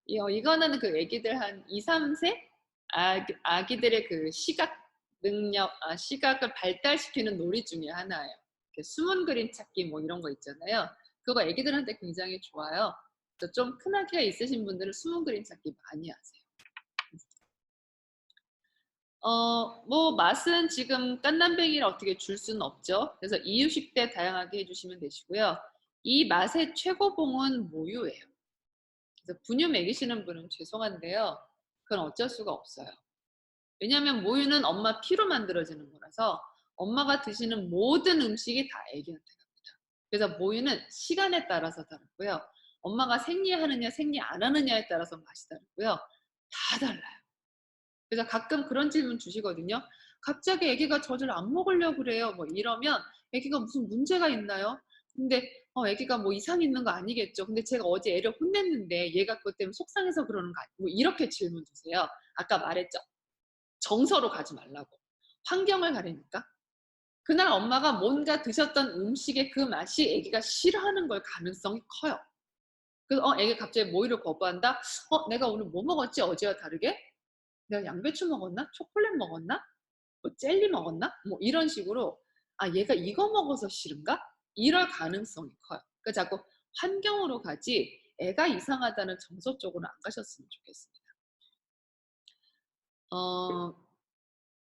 이거는 그 애기들 한 2, 3세? 아기들의 그 시각 능력, 시각을 발달시키는 놀이 중에 하나예요. 숨은 그림 찾기 뭐 이런 거 있잖아요. 그거 애기들한테 굉장히 좋아요. 좀 큰 아기가 있으신 분들은 숨은 그림 찾기 많이 하세요. 뭐 맛은 지금 깐남뱅이를 어떻게 줄 수는 없죠. 그래서 이유식 때 다양하게 해주시면 되시고요. 이 맛의 최고봉은 모유예요. 그래서 분유 먹이시는 분은 죄송한데요. 그건 어쩔 수가 없어요. 왜냐하면 모유는 엄마 피로 만들어지는 거라서 엄마가 드시는 모든 음식이 다 애기한테 갑니다. 그래서 모유는 시간에 따라서 다르고요. 엄마가 생리하느냐 생리 안 하느냐에 따라서 맛이 다르고요. 다 달라요. 그래서 가끔 그런 질문 주시거든요. 갑자기 아기가 젖을 안 먹으려고 그래요. 뭐 이러면 아기가 무슨 문제가 있나요? 근데 아기가 뭐 이상 있는 거 아니겠죠. 근데 제가 어제 애를 혼냈는데 얘가 그것 때문에 속상해서 그러는 거 아니고 뭐 이렇게 질문 주세요. 아까 말했죠. 정서로 가지 말라고. 환경을 가리니까. 그날 엄마가 뭔가 드셨던 음식의 그 맛이 아기가 싫어하는 걸 가능성이 커요. 그래서 애가 갑자기 모이를 거부한다? 내가 오늘 뭐 먹었지? 어제와 다르게? 내가 양배추 먹었나? 초콜릿 먹었나? 뭐 젤리 먹었나? 뭐 이런 식으로 얘가 이거 먹어서 싫은가? 이럴 가능성이 커요. 그러니까 자꾸 환경으로 가지 애가 이상하다는 정서 쪽으로 안 가셨으면 좋겠습니다.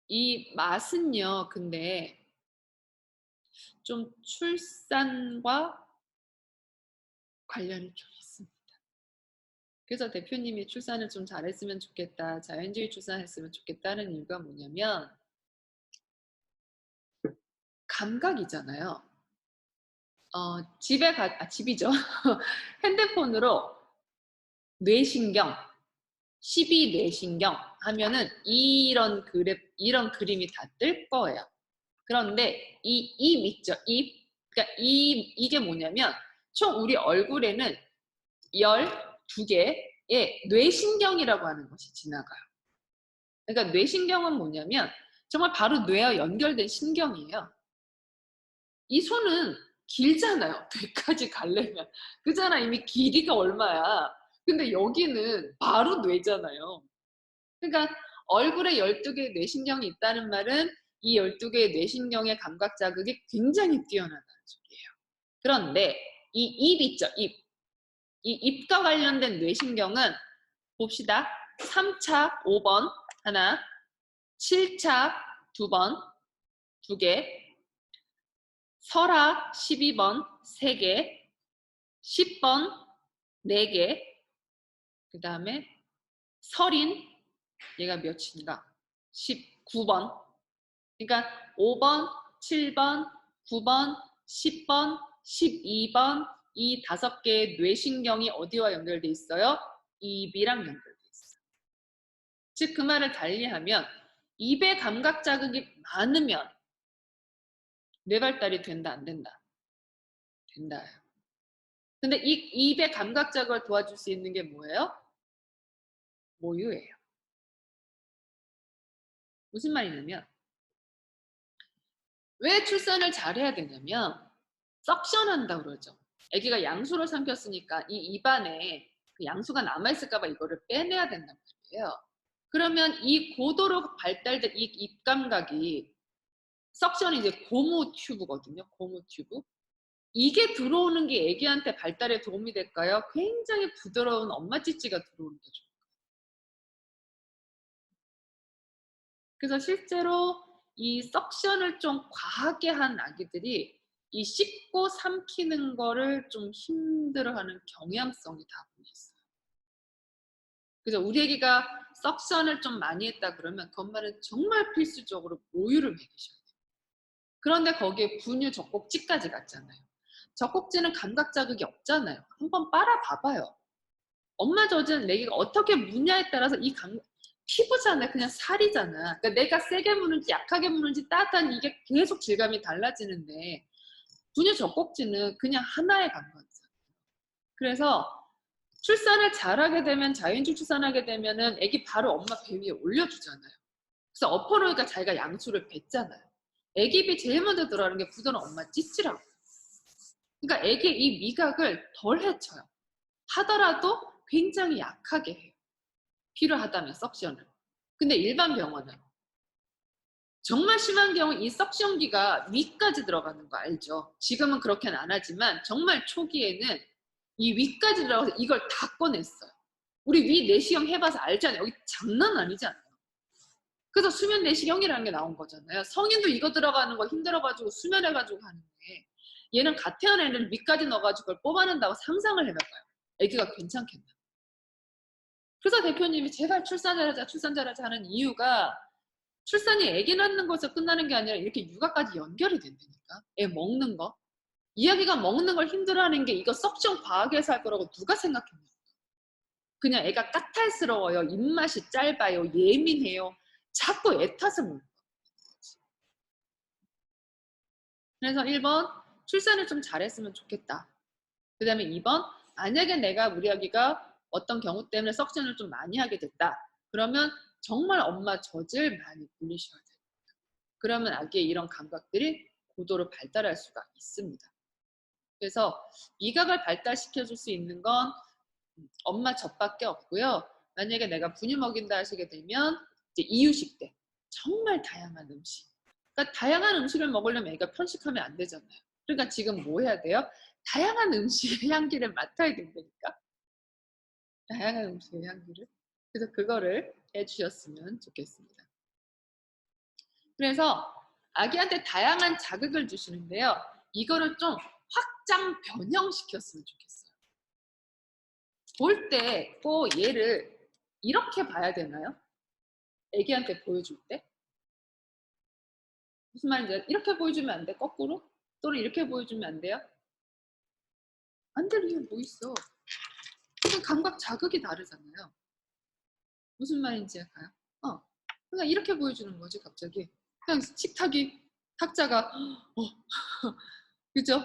이 맛은요, 근데 좀 출산과 관련이 좀 있습니다. 그래서 대표님이 출산을 좀 잘했으면 좋겠다, 자연주의 출산했으면 좋겠다는 이유가 뭐냐면 감각이잖아요. 집이죠. 핸드폰으로 뇌신경, 12 뇌신경 하면은 이런 그림이 다 뜰 거예요. 그런데 이 입 있죠, 입. 그러니까 이게 뭐냐면 총 우리 얼굴에는 12개의 뇌신경이라고 하는 것이 지나가요. 그러니까 뇌신경은 뭐냐면 정말 바로 뇌와 연결된 신경이에요. 이 손은 길잖아요. 뇌까지 가려면. 그잖아. 이미 길이가 얼마야. 근데 여기는 바로 뇌잖아요. 그러니까 얼굴에 12개의 뇌신경이 있다는 말은 이 12개의 뇌신경의 감각 자극이 굉장히 뛰어나다는 소리예요. 그런데 이 입 있죠, 입. 이 입과 관련된 뇌신경은 봅시다. 3차 5번 하나, 7차 2번 2개, 설악 12번 3개, 10번 4개, 그 다음에 설인 얘가 몇인가? 19번. 그러니까 5번, 7번, 9번, 10번, 12번 이 5개의 뇌신경이 어디와 연결돼 있어요? 입이랑 연결돼 있어요. 즉 그 말을 달리하면 입의 감각 자극이 많으면 뇌 발달이 된다, 안 된다? 된다요. 근데 이 입의 감각 자극을 도와줄 수 있는 게 뭐예요? 모유예요. 무슨 말이냐면 왜 출산을 잘해야 되냐면 석션한다고 그러죠. 아기가 양수를 삼켰으니까 이 입안에 그 양수가 남아있을까 봐 이거를 빼내야 된단 말이에요. 그러면 이 고도로 발달된 이 입감각이 석션이 이제 고무 튜브거든요. 고무 튜브. 이게 들어오는 게 아기한테 발달에 도움이 될까요? 굉장히 부드러운 엄마 찌찌가 들어오는 게 좋아요. 그래서 실제로 이 석션을 좀 과하게 한 아기들이 이 씹고 삼키는 거를 좀 힘들어하는 경향성이 다분히 있어요. 그래서 우리 아기가 석션을 좀 많이 했다 그러면 그 엄마는 정말 필수적으로 모유를 먹이셔야 돼요. 그런데 거기에 분유 젖꼭지까지 갔잖아요. 젖꼭지는 감각 자극이 없잖아요. 한번 빨아 봐봐요. 엄마 젖은 내가 어떻게 무냐에 따라서 피부잖아. 그냥 살이잖아. 그러니까 내가 세게 무는지 약하게 무는지 따뜻한 이게 계속 질감이 달라지는데 분유 젖꼭지는 그냥 하나의 감각이잖아요. 그래서 출산을 잘하게 되면 자연주의 출산하게 되면은 아기 바로 엄마 배 위에 올려주잖아요. 그래서 엎어놓으니까 자기가 양수를 뱉잖아요. 아기 입에 제일 먼저 들어가는 게 부드러운 엄마 찌찌라고. 그러니까 아기의 이 미각을 덜 해쳐요. 하더라도 굉장히 약하게 해요. 필요하다면 석션을. 근데 일반 병원은 정말 심한 경우 이 석션기가 위까지 들어가는 거 알죠? 지금은 그렇게는 안 하지만 정말 초기에는 이 위까지 들어가서 이걸 다 꺼냈어요. 우리 위 내시경 해봐서 알잖아요. 여기 장난 아니잖아요. 그래서 수면 내시경이라는 게 나온 거잖아요. 성인도 이거 들어가는 거 힘들어가지고 수면해가지고 하는데 얘는 갓 태어난 애를 위까지 넣어가지고 그걸 뽑아낸다고 상상을 해봐봐요. 애기가 괜찮겠나. 그래서 대표님이 제발 출산 잘하자 하는 이유가 출산이 아기 낳는 것에서 끝나는 게 아니라 이렇게 육아까지 연결이 된다니까. 애 먹는 거. 이야기가 먹는 걸 힘들어하는 게 이거 석션 과하게 해서 할 거라고 누가 생각했냐. 그냥 애가 까탈스러워요. 입맛이 짧아요. 예민해요. 자꾸 애 탓을 못. 그래서 1번 출산을 좀 잘했으면 좋겠다. 그 다음에 2번 만약에 내가 우리 아기가 어떤 경우 때문에 석션을 좀 많이 하게 됐다. 그러면 정말 엄마 젖을 많이 불리셔야 돼요. 그러면 아기의 이런 감각들이 고도로 발달할 수가 있습니다. 그래서 미각을 발달시켜 줄 수 있는 건 엄마 젖밖에 없고요. 만약에 내가 분유 먹인다 하시게 되면 이제 이유식 때 정말 다양한 음식. 그러니까 다양한 음식을 먹으려면 애가 편식하면 안 되잖아요. 그러니까 지금 뭐 해야 돼요? 다양한 음식의 향기를 맡아야 된다니까. 다양한 음식의 향기를. 그래서 그거를 해주셨으면 좋겠습니다. 그래서 아기한테 다양한 자극을 주시는데요. 이거를 좀 확장 변형시켰으면 좋겠어요. 볼 때 꼭 얘를 이렇게 봐야 되나요? 애기한테 보여줄 때? 무슨 말인지 이렇게 보여주면 안 돼? 거꾸로? 또는 이렇게 보여주면 안 돼요? 안 될 이유 뭐 있어? 그냥 감각 자극이 다르잖아요. 무슨 말인지 알까요? 그냥 이렇게 보여주는 거지 갑자기. 그냥 식탁이 탁자가 그죠?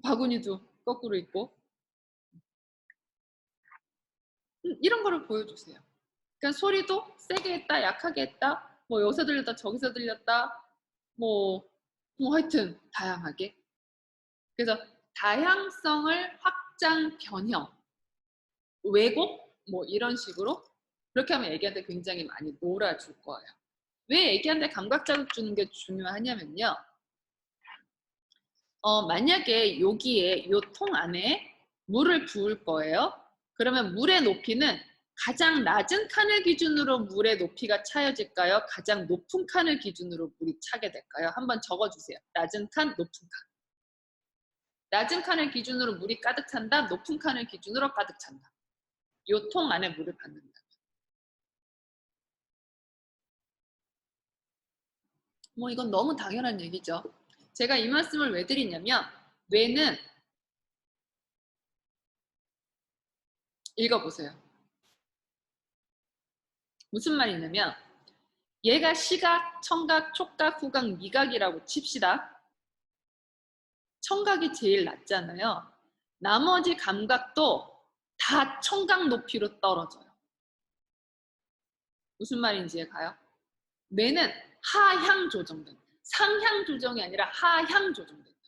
바구니도 거꾸로 있고 이런 거를 보여주세요. 그러니까 소리도 세게 했다, 약하게 했다, 뭐 여기서 들렸다, 저기서 들렸다, 뭐 하여튼 다양하게. 그래서 다양성을 확장, 변형, 왜곡 뭐 이런 식으로 그렇게 하면 애기한테 굉장히 많이 놀아줄 거예요. 왜 애기한테 감각 자극 주는 게 중요하냐면요. 만약에 여기에 요 통 안에 물을 부을 거예요. 그러면 물의 높이는 가장 낮은 칸을 기준으로 물의 높이가 차여질까요? 가장 높은 칸을 기준으로 물이 차게 될까요? 한번 적어주세요. 낮은 칸, 높은 칸. 낮은 칸을 기준으로 물이 가득 찬다. 높은 칸을 기준으로 가득 찬다. 요 통 안에 물을 받는다. 뭐 이건 너무 당연한 얘기죠. 제가 이 말씀을 왜 드리냐면 뇌는 읽어보세요. 무슨 말이냐면 얘가 시각, 청각, 촉각, 후각, 미각이라고 칩시다. 청각이 제일 낮잖아요. 나머지 감각도 다 청각 높이로 떨어져요. 무슨 말인지 가요? 뇌는 하향 조정된다. 상향 조정이 아니라 하향 조정된다.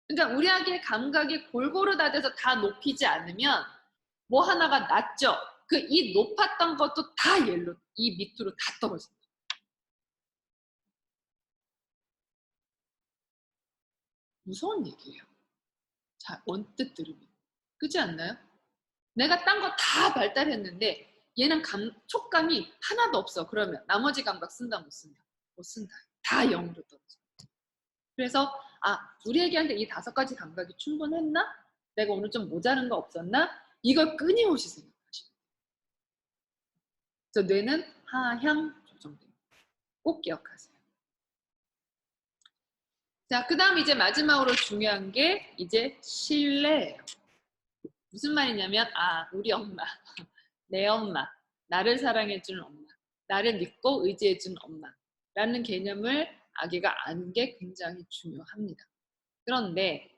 그러니까 우리 아기의 감각이 골고루 다 돼서 다 높이지 않으면 뭐 하나가 낮죠. 그 이 높았던 것도 다 옐로 이 밑으로 다 떨어진다. 무서운 얘기예요. 자, 언뜻 들으면. 그렇지 않나요? 내가 딴 거 다 발달했는데 얘는 촉감이 하나도 없어. 그러면 나머지 감각 쓴다 못 쓴다? 못 쓴다. 다 0으로 떨어져. 그래서 우리 애기한테 이 5가지 감각이 충분했나? 내가 오늘 좀 모자른 거 없었나? 이걸 끊임없이 생각하시면 돼요. 그래서 뇌는 하향 조정됩니다. 꼭 기억하세요. 자, 그 다음 이제 마지막으로 중요한 게 이제 신뢰예요. 무슨 말이냐면 우리 엄마, 내 엄마, 나를 사랑해주는 엄마, 나를 믿고 의지해주는 엄마라는 개념을 아기가 아는 게 굉장히 중요합니다. 그런데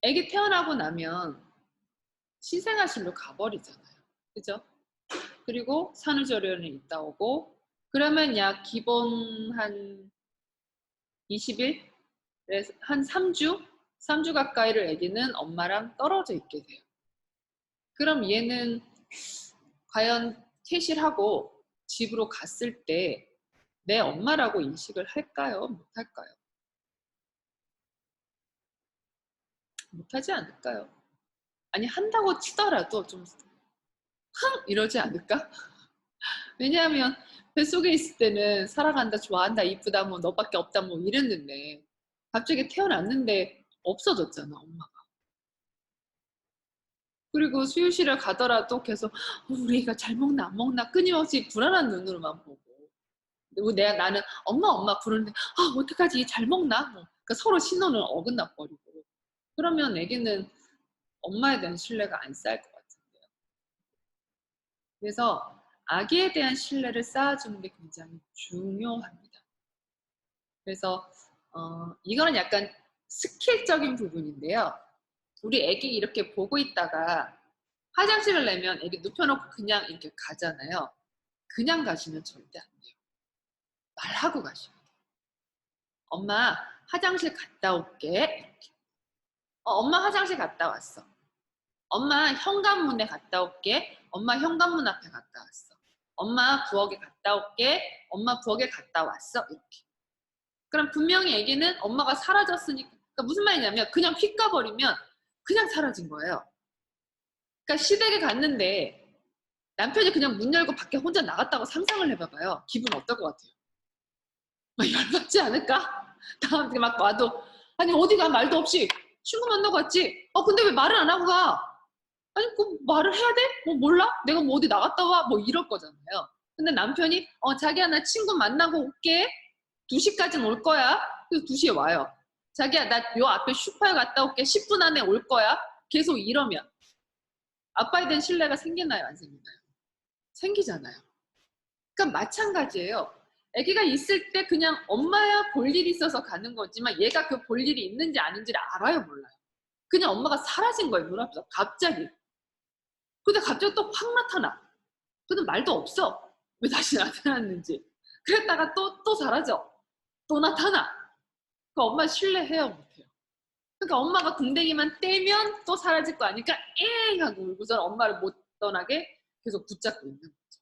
아기 태어나고 나면 신생아실로 가버리잖아요. 그죠? 그리고 산후조리원에 있다 오고 그러면 약 기본 한 20일? 한 3주 가까이를 아기는 엄마랑 떨어져 있게 돼요. 그럼 얘는 과연 퇴실하고 집으로 갔을 때 내 엄마라고 인식을 할까요? 못할까요? 못하지 않을까요? 아니 한다고 치더라도 좀 이러지 않을까? 왜냐하면 뱃속에 있을 때는 사랑한다, 좋아한다, 이쁘다, 뭐 너밖에 없다 뭐 이랬는데 갑자기 태어났는데 없어졌잖아 엄마가. 그리고 수유실을 가더라도 계속 우리 애가 잘 먹나 안 먹나 끊임없이 불안한 눈으로만 보고 나는 엄마 부르는데 어떡하지 잘 먹나? 그러니까 서로 신호는 어긋나 버리고 그러면 애기는 엄마에 대한 신뢰가 안 쌓일 것 같은데요. 그래서 아기에 대한 신뢰를 쌓아주는 게 굉장히 중요합니다. 그래서 이거는 약간 스킬적인 부분인데요. 우리 애기 이렇게 보고 있다가 화장실을 내면 애기 눕혀놓고 그냥 이렇게 가잖아요. 그냥 가시면 절대 안 돼요. 말하고 가셔야 돼요. 엄마 화장실 갔다 올게. 이렇게. 엄마 화장실 갔다 왔어. 엄마 현관문에 갔다 올게. 엄마 현관문 앞에 갔다 왔어. 엄마 부엌에 갔다 올게. 엄마 부엌에 갔다 왔어. 이렇게. 그럼 분명히 애기는 엄마가 사라졌으니까, 그러니까 무슨 말이냐면 그냥 휙 가버리면 그냥 사라진 거예요. 그러니까 시댁에 갔는데 남편이 그냥 문 열고 밖에 혼자 나갔다고 상상을 해봐봐요. 기분 어떨 것 같아요? 막 열받지 않을까? 다음에 막 와도 아니 어디가 말도 없이 친구 만나고 왔지? 근데 왜 말을 안 하고 가? 아니 그 말을 해야 돼? 뭐 몰라? 내가 뭐 어디 나갔다 와? 뭐 이럴 거잖아요. 근데 남편이 자기야 나 친구 만나고 올게. 2시까지는 올 거야. 그래서 2시에 와요. 자기야 나 요 앞에 슈퍼에 갔다 올게. 10분 안에 올 거야. 계속 이러면 아빠에 대한 신뢰가 생기나요? 안 생기나요? 생기잖아요. 그러니까 마찬가지예요. 아기가 있을 때 그냥 엄마야 볼 일이 있어서 가는 거지만 얘가 그 볼 일이 있는지 아닌지를 알아요? 몰라요? 그냥 엄마가 사라진 거예요. 눈앞에서 갑자기. 근데 갑자기 또 확 나타나. 근데 말도 없어. 왜 다시 나타났는지. 그랬다가 또 사라져. 또 나타나. 그러니까 엄마 신뢰해요? 못해요? 그러니까 엄마가 궁뎅이만 떼면 또 사라질 거 아니까 엥 하고 울고서 엄마를 못 떠나게 계속 붙잡고 있는 거죠.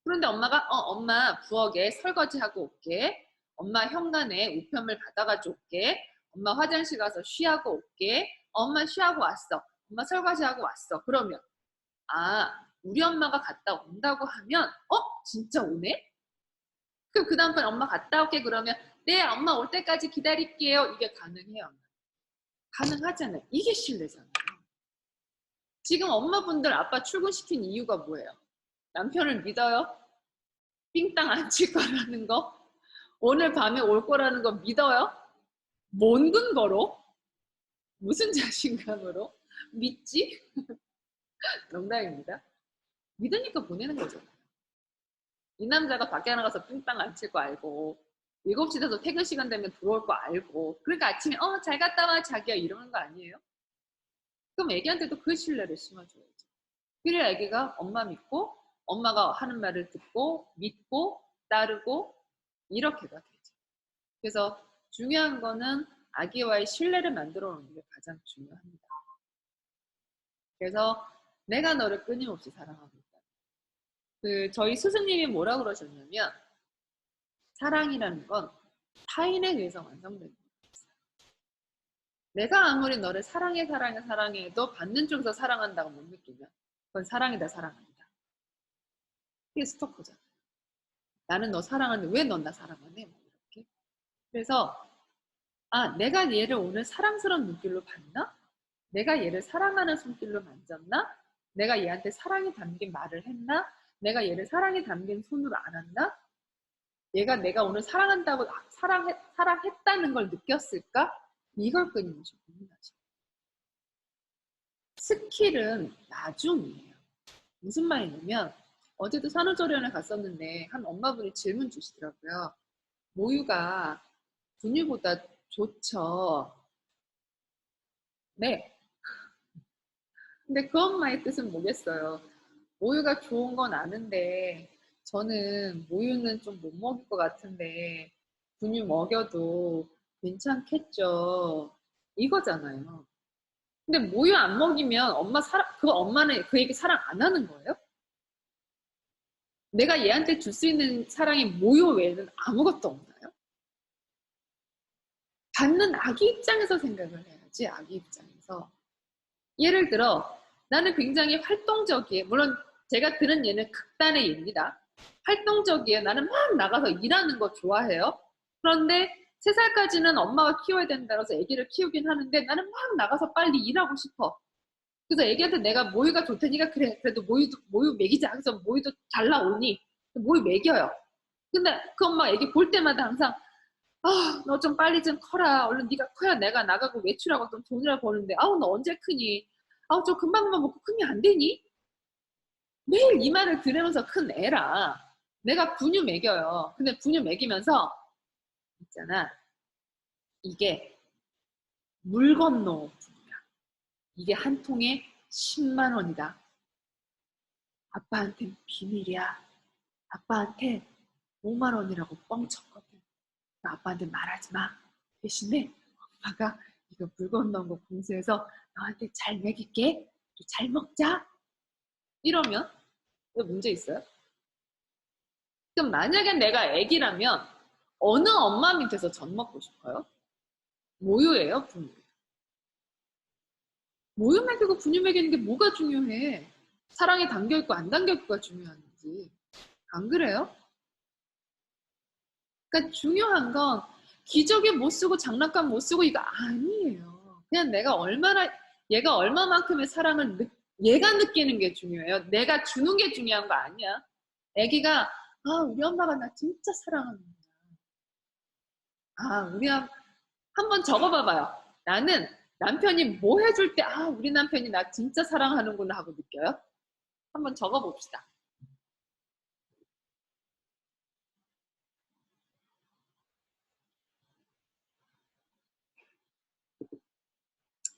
그런데 엄마가 엄마 부엌에 설거지하고 올게. 엄마 현관에 우편물 받아가 줄게. 엄마 화장실 가서 쉬하고 올게. 엄마 쉬하고 왔어. 엄마 설거지하고 왔어. 그러면 우리 엄마가 갔다 온다고 하면 진짜 오네? 그럼 그 다음번에 엄마 갔다 올게 그러면 네 엄마 올 때까지 기다릴게요. 이게 가능해요? 가능하잖아요. 이게 신뢰잖아요. 지금 엄마분들 아빠 출근시킨 이유가 뭐예요? 남편을 믿어요? 삥땅 안 칠 거라는 거? 오늘 밤에 올 거라는 거 믿어요? 뭔 근거로? 무슨 자신감으로? 믿지? 농담입니다. 믿으니까 보내는 거잖아요. 이 남자가 밖에 나가서 삥땅 안 칠 거 알고 7시 돼서 퇴근 시간 되면 들어올 거 알고 그러니까 아침에 잘 갔다 와 자기야 이러는 거 아니에요? 그럼 애기한테도 그 신뢰를 심어줘야죠. 그래야 애기가 엄마 믿고 엄마가 하는 말을 듣고 믿고 따르고 이렇게가 되죠. 그래서 중요한 거는 아기와의 신뢰를 만들어 놓는 게 가장 중요합니다. 그래서 내가 너를 끊임없이 사랑하고 있다. 저희 스승님이 뭐라 그러셨냐면 사랑이라는 건 타인에 의해서 완성되는 거였어요. 내가 아무리 너를 사랑해도 받는 쪽에서 사랑한다고 못 느끼면 그건 사랑이다 사랑한다. 이게 스토커잖아요. 나는 너 사랑하는데 왜 넌 나 사랑하네? 뭐 이렇게. 그래서 내가 얘를 오늘 사랑스러운 눈길로 봤나? 내가 얘를 사랑하는 손길로 만졌나? 내가 얘한테 사랑이 담긴 말을 했나? 내가 얘를 사랑이 담긴 손으로 안았나? 얘가 내가 오늘 사랑한다고 사랑했다는 걸 느꼈을까? 이걸 끊임없이 고민하죠. 스킬은 나중이에요. 무슨 말이냐면 어제도 산후조리원에 갔었는데 한 엄마분이 질문 주시더라고요. 모유가 분유보다 좋죠. 네. 근데 그 엄마의 뜻은 뭐겠어요? 모유가 좋은 건 아는데 저는 모유는 좀 못 먹을 것 같은데 분유 먹여도 괜찮겠죠. 이거잖아요. 근데 모유 안 먹이면 엄마는 그 애기 사랑 안 하는 거예요? 내가 얘한테 줄 수 있는 사랑이 모유 외에는 아무것도 없나요? 받는 아기 입장에서 생각을 해야지, 아기 입장에서. 예를 들어 나는 굉장히 활동적이에요. 물론 제가 들은 예는 극단의 예입니다. 활동적이에요. 나는 막 나가서 일하는 거 좋아해요. 그런데 3살까지는 엄마가 키워야 된다고 해서 아기를 키우긴 하는데 나는 막 나가서 빨리 일하고 싶어. 그래서 애기한테 내가 모유가 좋다니까 그래 그래도 모유 먹이자. 그래서 모유도 잘 나오니 모유 먹여요. 근데 그 엄마 애기 볼 때마다 항상 너 좀 빨리 좀 커라. 얼른 네가 커야 내가 나가고 외출하고 좀 돈이라 버는데 너 언제 크니? 저 금방금방 먹고 크면 안 되니? 매일 이 말을 들으면서 큰 애라. 내가 분유 먹여요. 근데 분유 먹이면서 있잖아. 이게 물 건너 분유야. 이게 한 통에 10만 원이다. 아빠한텐 비밀이야. 아빠한테 5만 원이라고 뻥쳤거든. 아빠한테 말하지 마. 대신에 엄마가 이거 물 건너온 거 공수해서 너한테 잘 먹일게. 잘 먹자. 이러면 왜 문제 있어요? 그럼 만약에 내가 애기라면 어느 엄마 밑에서 젖 먹고 싶어요? 모유예요, 분유? 모유 먹이고 분유 먹이는 게 뭐가 중요해? 사랑이 담겨있고 안 담겨있고가 중요한지. 안 그래요? 그러니까 중요한 건 기저귀 못 쓰고 장난감 못 쓰고 이거 아니에요. 그냥 얘가 얼마만큼의 사랑을 얘가 느끼는 게 중요해요. 내가 주는 게 중요한 거 아니야. 애기가 우리 엄마가 나 진짜 사랑하는구나. 한번 적어봐봐요. 나는 남편이 뭐 해줄 때 우리 남편이 나 진짜 사랑하는구나 하고 느껴요. 한번 적어봅시다.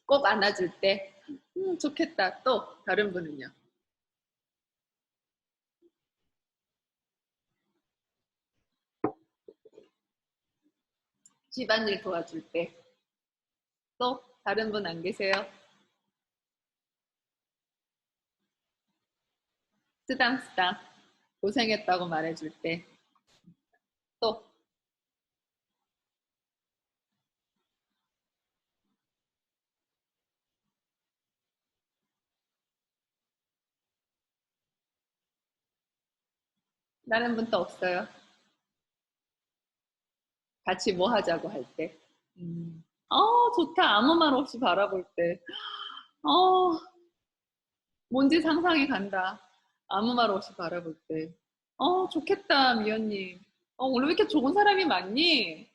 꼭 안아줄 때 좋겠다. 또 다른 분은요? 집안일 도와줄 때. 또 다른 분 안 계세요? 쓰담쓰담 고생했다고 말해줄 때. 또 다른 분 또 없어요? 같이 뭐 하자고 할 때. 좋다. 아무 말 없이 바라볼 때. 뭔지 상상이 간다. 아무 말 없이 바라볼 때. 좋겠다, 미연님. 오늘 왜 이렇게 좋은 사람이 많니?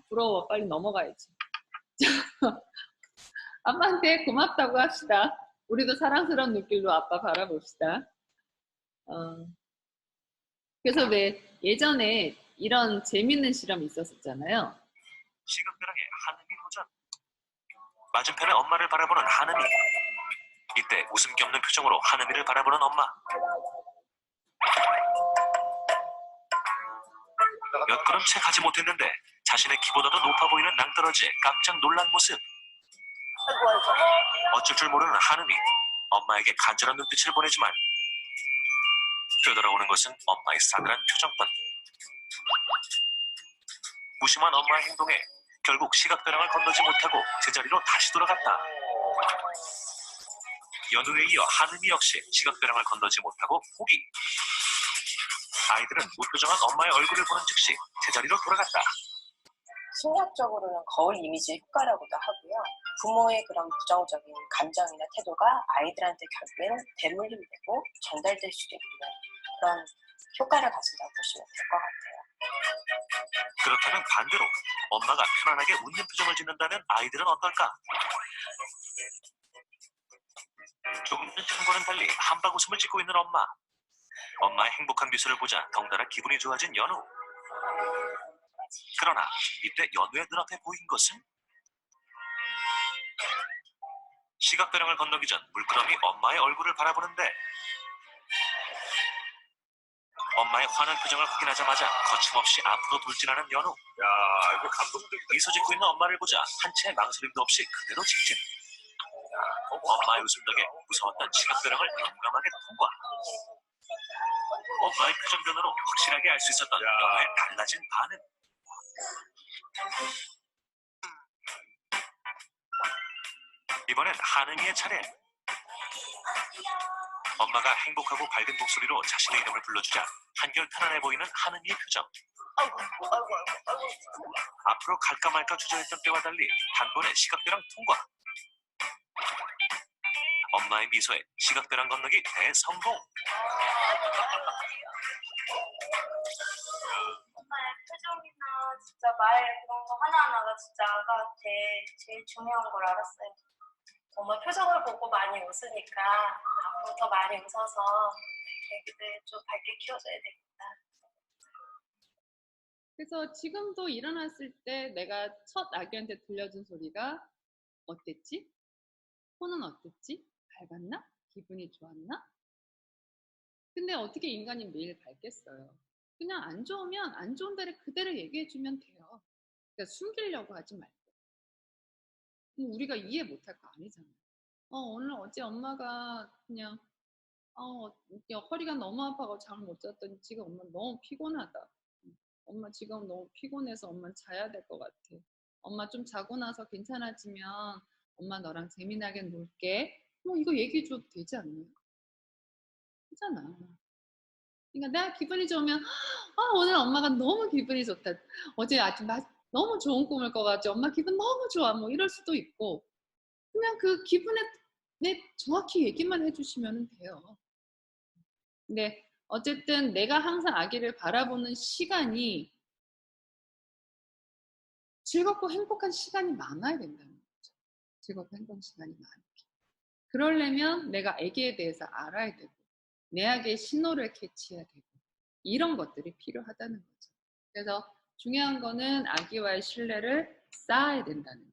부러워. 빨리 넘어가야지. 아빠한테 고맙다고 합시다. 우리도 사랑스러운 눈길로 아빠 바라봅시다. 어, 그래서 왜 예전에 이런 재밌는 실험이 있었었잖아요. 시각벼락의 한음이 도전. 맞은편에 엄마를 바라보는 한음이. 이때 웃음기 없는 표정으로 한음이를 바라보는 엄마. 몇 걸음 채 가지 못했는데 자신의 키보다도 높아 보이는 낭떠러지에 깜짝 놀란 모습. 어쩔 줄 모르는 한음이 엄마에게 간절한 눈빛을 보내지만 되돌아오는 것은 엄마의 싸늘한 표정뿐. 무심한 엄마의 행동에 결국 시각벼락을 건너지 못하고 제자리로 다시 돌아갔다. 연우에 이어 한음이 역시 시각벼락을 건너지 못하고 포기. 아이들은 무표정한 엄마의 얼굴을 보는 즉시 제자리로 돌아갔다. 심리학적으로는 거울 이미지 효과라고도 하고요. 부모의 그런 부정적인 감정이나 태도가 아이들한테 결국에는 대물림이 되고 전달될 수도 있는 그런 효과를 가진다고 보시면 될 것 같아요. 그렇다면 반대로 엄마가 편안하게 웃는 표정을 짓는다면 아이들은 어떨까? 조금 전과는 달리 한방 웃음을 짓고 있는 엄마. 엄마의 행복한 미소를 보자 덩달아 기분이 좋아진 연우. 그러나 이때 연우의 눈앞에 보인 것은 시각벼락을 건너기 전 물끄러미 엄마의 얼굴을 바라보는데 엄마의 환한 표정을 확인하자마자 거침없이 앞으로 돌진하는 연우. 야, 이거 감동적이다. 미소 짓고 있는 엄마를 보자 한 채 망설임도 없이 그대로 직진. 엄마의 웃음 덕에 무서웠던 시각벼락을 용감하게 통과. 엄마의 표정 변화로 확실하게 알 수 있었던 연우의 달라진 반응. 이번엔 한음이의 차례. 엄마가 행복하고 밝은 목소리로 자신의 이름을 불러주자 한결 편안해 보이는 한음이의 표정. 앞으로 갈까 말까 주저했던 때와 달리 단번에 시각벼락 통과. 엄마의 미소에 시각벼락 건너기 대성공. 엄마의 표정이나 진짜 말 그런 거 하나하나가 진짜 아가한테 제일 중요한 걸 알았어요. 엄마 표정을 보고 많이 웃으니까 앞으로 더 많이 웃어서 애기들 좀 밝게 키워줘야 되겠다. 그래서 지금도 일어났을 때 내가 첫 아기한테 들려준 소리가 어땠지? 톤은 어땠지? 밝았나? 기분이 좋았나? 근데 어떻게 인간이 매일 밝겠어요? 그냥 안 좋으면 안 좋은 데를 그대로 얘기해주면 돼요. 그러니까 숨기려고 하지 말고. 우리가 이해 못할 거 아니잖아요. 오늘 어제 엄마가 그냥 허리가 너무 아파서 잠을 못 잤더니 지금 엄마 너무 피곤하다. 엄마 지금 너무 피곤해서 엄마 자야 될 것 같아. 엄마 좀 자고 나서 괜찮아지면 엄마 너랑 재미나게 놀게. 이거 얘기해 줘도 되지 않나요? 하잖아. 그러니까 내가 기분이 좋으면 오늘 엄마가 너무 기분이 좋다. 어제 아주 너무 좋은 꿈을 꿔가지고 엄마 기분 너무 좋아. 뭐 이럴 수도 있고 그냥 그 기분에 정확히 얘기만 해주시면 돼요. 근데 어쨌든 내가 항상 아기를 바라보는 시간이 즐겁고 행복한 시간이 많아야 된다는 거죠. 즐겁고 행복한 시간이 많게. 그러려면 내가 아기에 대해서 알아야 되고 내 아기의 신호를 캐치해야 되고 이런 것들이 필요하다는 거죠. 그래서 중요한 거는 아기와의 신뢰를 쌓아야 된다는 거.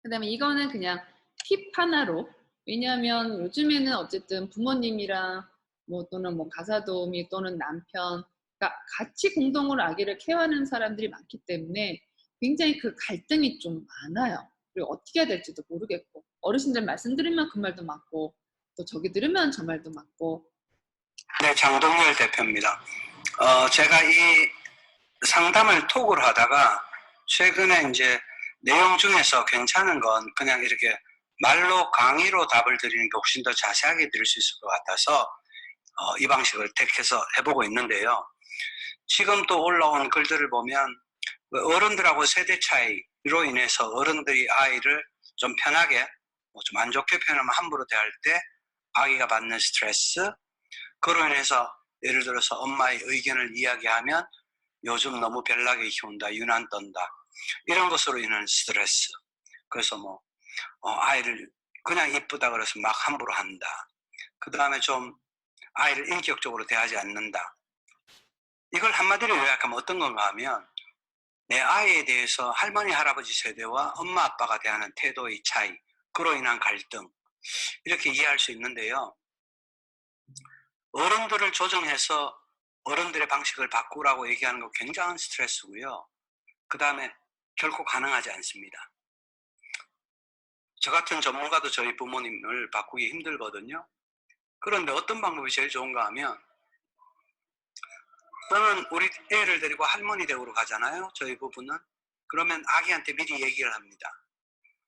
그 다음에 이거는 그냥 팁 하나로, 왜냐하면 요즘에는 어쨌든 부모님이랑 또는 가사도우미 또는 남편, 그러니까 같이 공동으로 아기를 케어하는 사람들이 많기 때문에 굉장히 그 갈등이 좀 많아요. 그리고 어떻게 해야 될지도 모르겠고, 어르신들 말씀 들으면 그 말도 맞고, 또 저기 들으면 저 말도 맞고. 네, 장동열 대표입니다. 제가 이 상담을 톡으로 하다가 최근에 이제 내용 중에서 괜찮은 건 그냥 이렇게 말로 강의로 답을 드리는 게 훨씬 더 자세하게 드릴 수 있을 것 같아서 이 방식을 택해서 해보고 있는데요. 지금 또 올라온 글들을 보면 어른들하고 세대 차이로 인해서 어른들이 아이를 좀 편하게, 좀 안 좋게 표현하면 함부로 대할 때 아기가 받는 스트레스, 그로 인해서 예를 들어서 엄마의 의견을 이야기하면 요즘 너무 별나게 키운다, 유난 떤다, 이런 것으로 인한 스트레스. 그래서 아이를 그냥 이쁘다 그래서 막 함부로 한다. 그 다음에 좀 아이를 인격적으로 대하지 않는다. 이걸 한마디로 요약하면 어떤 건가 하면 내 아이에 대해서 할머니 할아버지 세대와 엄마 아빠가 대하는 태도의 차이, 그로 인한 갈등, 이렇게 이해할 수 있는데요. 어른들을 조정해서 어른들의 방식을 바꾸라고 얘기하는 거 굉장한 스트레스고요. 그 다음에 결코 가능하지 않습니다. 저 같은 전문가도 저희 부모님을 바꾸기 힘들거든요. 그런데 어떤 방법이 제일 좋은가 하면, 저는 우리 애를 데리고 할머니 댁으로 가잖아요, 저희 부부는. 그러면 아기한테 미리 얘기를 합니다.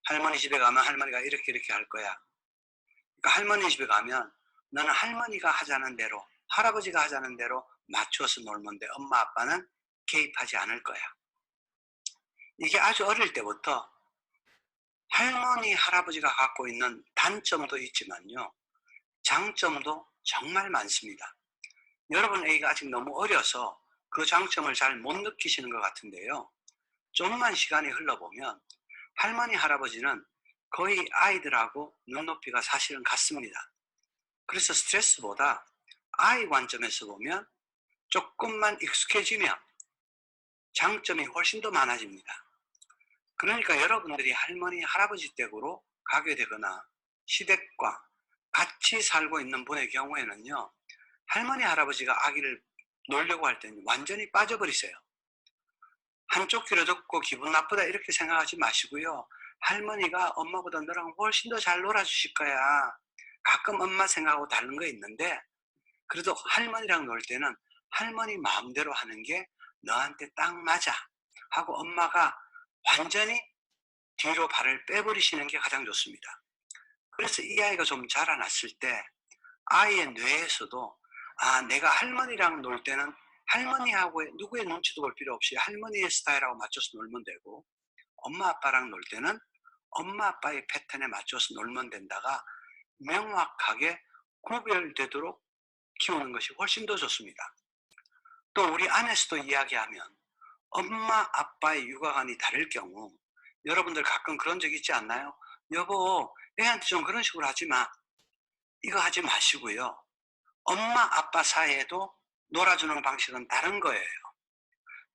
할머니 집에 가면 할머니가 이렇게 이렇게 할 거야. 그러니까 할머니 집에 가면 너는 할머니가 하자는 대로, 할아버지가 하자는 대로 맞춰서 놀면 돼. 엄마 아빠는 개입하지 않을 거야. 이게 아주 어릴 때부터 할머니 할아버지가 갖고 있는 단점도 있지만요, 장점도 정말 많습니다. 여러분 애기가 아직 너무 어려서 그 장점을 잘 못 느끼시는 것 같은데요, 좀만 시간이 흘러보면 할머니 할아버지는 거의 아이들하고 눈높이가 사실은 같습니다. 그래서 스트레스보다 아이 관점에서 보면 조금만 익숙해지면 장점이 훨씬 더 많아집니다. 그러니까 여러분들이 할머니 할아버지 댁으로 가게 되거나 시댁과 같이 살고 있는 분의 경우에는요, 할머니 할아버지가 아기를 놀려고 할 때는 완전히 빠져버리세요. 한쪽 귀로 듣고 기분 나쁘다 이렇게 생각하지 마시고요, 할머니가 엄마보다 너랑 훨씬 더 잘 놀아주실 거야. 가끔 엄마 생각하고 다른 거 있는데 그래도 할머니랑 놀 때는 할머니 마음대로 하는 게 너한테 딱 맞아 하고 엄마가 완전히 뒤로 발을 빼버리시는 게 가장 좋습니다. 그래서 이 아이가 좀 자라났을 때 아이의 뇌에서도 내가 할머니랑 놀 때는 할머니하고 누구의 눈치도 볼 필요 없이 할머니의 스타일하고 맞춰서 놀면 되고, 엄마 아빠랑 놀 때는 엄마 아빠의 패턴에 맞춰서 놀면 된다가 명확하게 구별되도록 키우는 것이 훨씬 더 좋습니다. 또 우리 안에서도 이야기하면 엄마 아빠의 육아관이 다를 경우, 여러분들 가끔 그런 적 있지 않나요? 여보, 애한테 좀 그런 식으로 하지 마. 이거 하지 마시고요. 엄마, 아빠 사이에도 놀아주는 방식은 다른 거예요.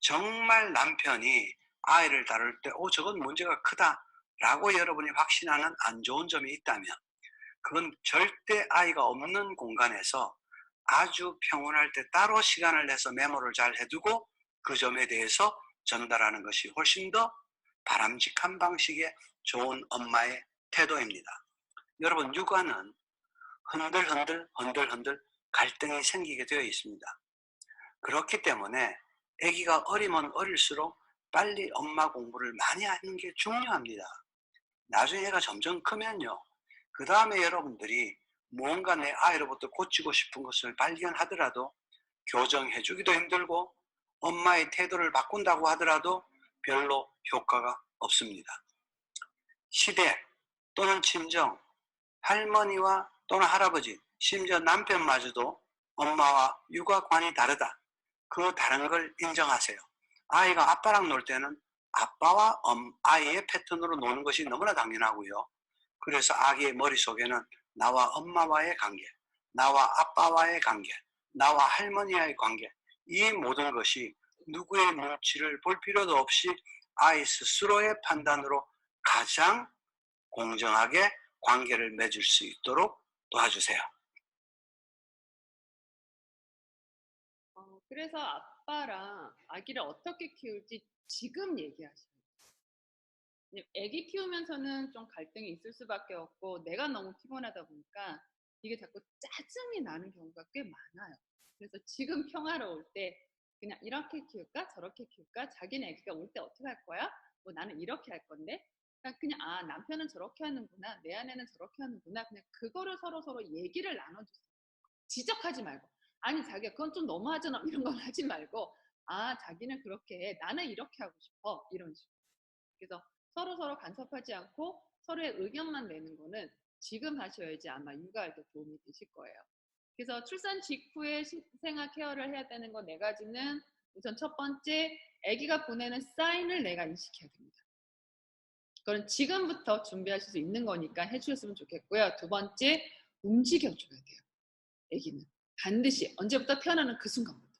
정말 남편이 아이를 다룰 때, 저건 문제가 크다 라고 여러분이 확신하는 안 좋은 점이 있다면, 그건 절대 아이가 없는 공간에서 아주 평온할 때 따로 시간을 내서 메모를 잘 해두고 그 점에 대해서 전달하는 것이 훨씬 더 바람직한 방식의 좋은 엄마의 태도입니다. 여러분, 육아는 흔들흔들 갈등이 생기게 되어 있습니다. 그렇기 때문에 아기가 어리면 어릴수록 빨리 엄마 공부를 많이 하는 게 중요합니다. 나중에 애가 점점 크면요, 그 다음에 여러분들이 무언가 내 아이로부터 고치고 싶은 것을 발견하더라도 교정해 주기도 힘들고 엄마의 태도를 바꾼다고 하더라도 별로 효과가 없습니다. 시댁 또는 친정, 할머니와 또는 할아버지, 심지어 남편마저도 엄마와 육아관이 다르다. 그 다른 걸 인정하세요. 아이가 아빠랑 놀 때는 아빠와 아이의 패턴으로 노는 것이 너무나 당연하고요. 그래서 아기의 머릿속에는 나와 엄마와의 관계, 나와 아빠와의 관계, 나와 할머니와의 관계, 이 모든 것이 누구의 눈치를 볼 필요도 없이 아이 스스로의 판단으로 가장 공정하게 관계를 맺을 수 있도록 도와주세요. 그래서 아빠랑 아기를 어떻게 키울지 지금 얘기하셔요. 아기 키우면서는 좀 갈등이 있을 수밖에 없고 내가 너무 피곤하다 보니까 이게 자꾸 짜증이 나는 경우가 꽤 많아요. 그래서 지금 평화로울 때 그냥 이렇게 키울까 저렇게 키울까, 자기는 아기가 올 때 어떻게 할 거야, 뭐 나는 이렇게 할 건데, 그냥 남편은 저렇게 하는구나, 내 아내는 저렇게 하는구나, 그냥 그거를 서로 얘기를 나눠주세요. 지적하지 말고, 아니 자기야 그건 좀 너무하잖아, 이런 건 하지 말고, 자기는 그렇게 해, 나는 이렇게 하고 싶어, 이런 식으로. 그래서 서로 간섭하지 않고 서로의 의견만 내는 거는 지금 하셔야지 아마 육아할 때 도움이 되실 거예요. 그래서 출산 직후에 신생아 케어를 해야 되는 거 4가지는, 우선 첫 번째, 아기가 보내는 사인을 내가 인식해야 됩니다. 그건 지금부터 준비하실 수 있는 거니까 해주셨으면 좋겠고요. 두 번째, 움직여줘야 돼요. 아기는 반드시 언제부터? 태어나는 그 순간부터.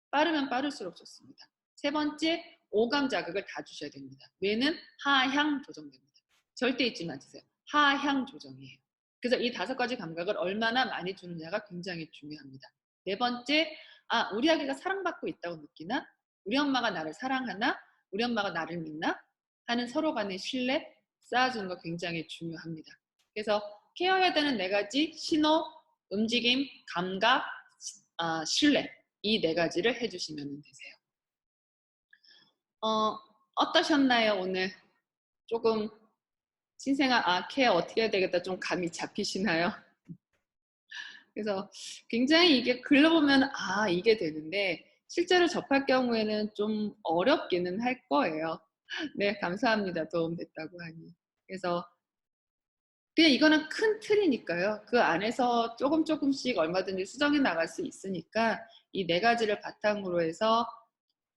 빠르면 빠를수록 좋습니다. 세 번째, 오감 자극을 다 주셔야 됩니다. 뇌는 하향 조정됩니다. 절대 잊지 마세요. 하향 조정이에요. 그래서 이 5가지 감각을 얼마나 많이 주느냐가 굉장히 중요합니다. 네 번째, 우리 아기가 사랑받고 있다고 느끼나? 우리 엄마가 나를 사랑하나? 우리 엄마가 나를 믿나? 하는 서로 간의 신뢰 쌓아주는 거 굉장히 중요합니다. 그래서 케어해야 되는 4가지, 신호, 움직임, 감각, 신뢰, 이 4가지를 해주시면 되세요. 어떠셨나요, 오늘? 조금 신생아 케어 어떻게 해야 되겠다 좀 감이 잡히시나요? 그래서 굉장히 이게 글로 보면 이게 되는데 실제로 접할 경우에는 좀 어렵기는 할 거예요. 네, 감사합니다. 도움 됐다고 하니. 그래서 그냥 이거는 큰 틀이니까요. 그 안에서 조금씩 얼마든지 수정해 나갈 수 있으니까 이 4가지를 바탕으로 해서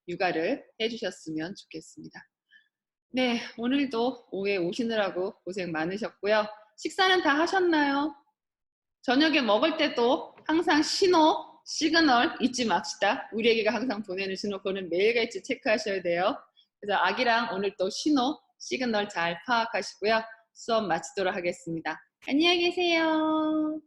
육아를 해주셨으면 좋겠습니다. 네, 오늘도 오후에 오시느라고 고생 많으셨고요. 식사는 다 하셨나요? 저녁에 먹을 때도 항상 신호, 시그널 잊지 맙시다. 우리 아기가 항상 보내는 신호, 그거는 매일같이 체크하셔야 돼요. 그래서 아기랑 오늘 또 신호, 시그널 잘 파악하시고요. 수업 마치도록 하겠습니다. 안녕히 계세요.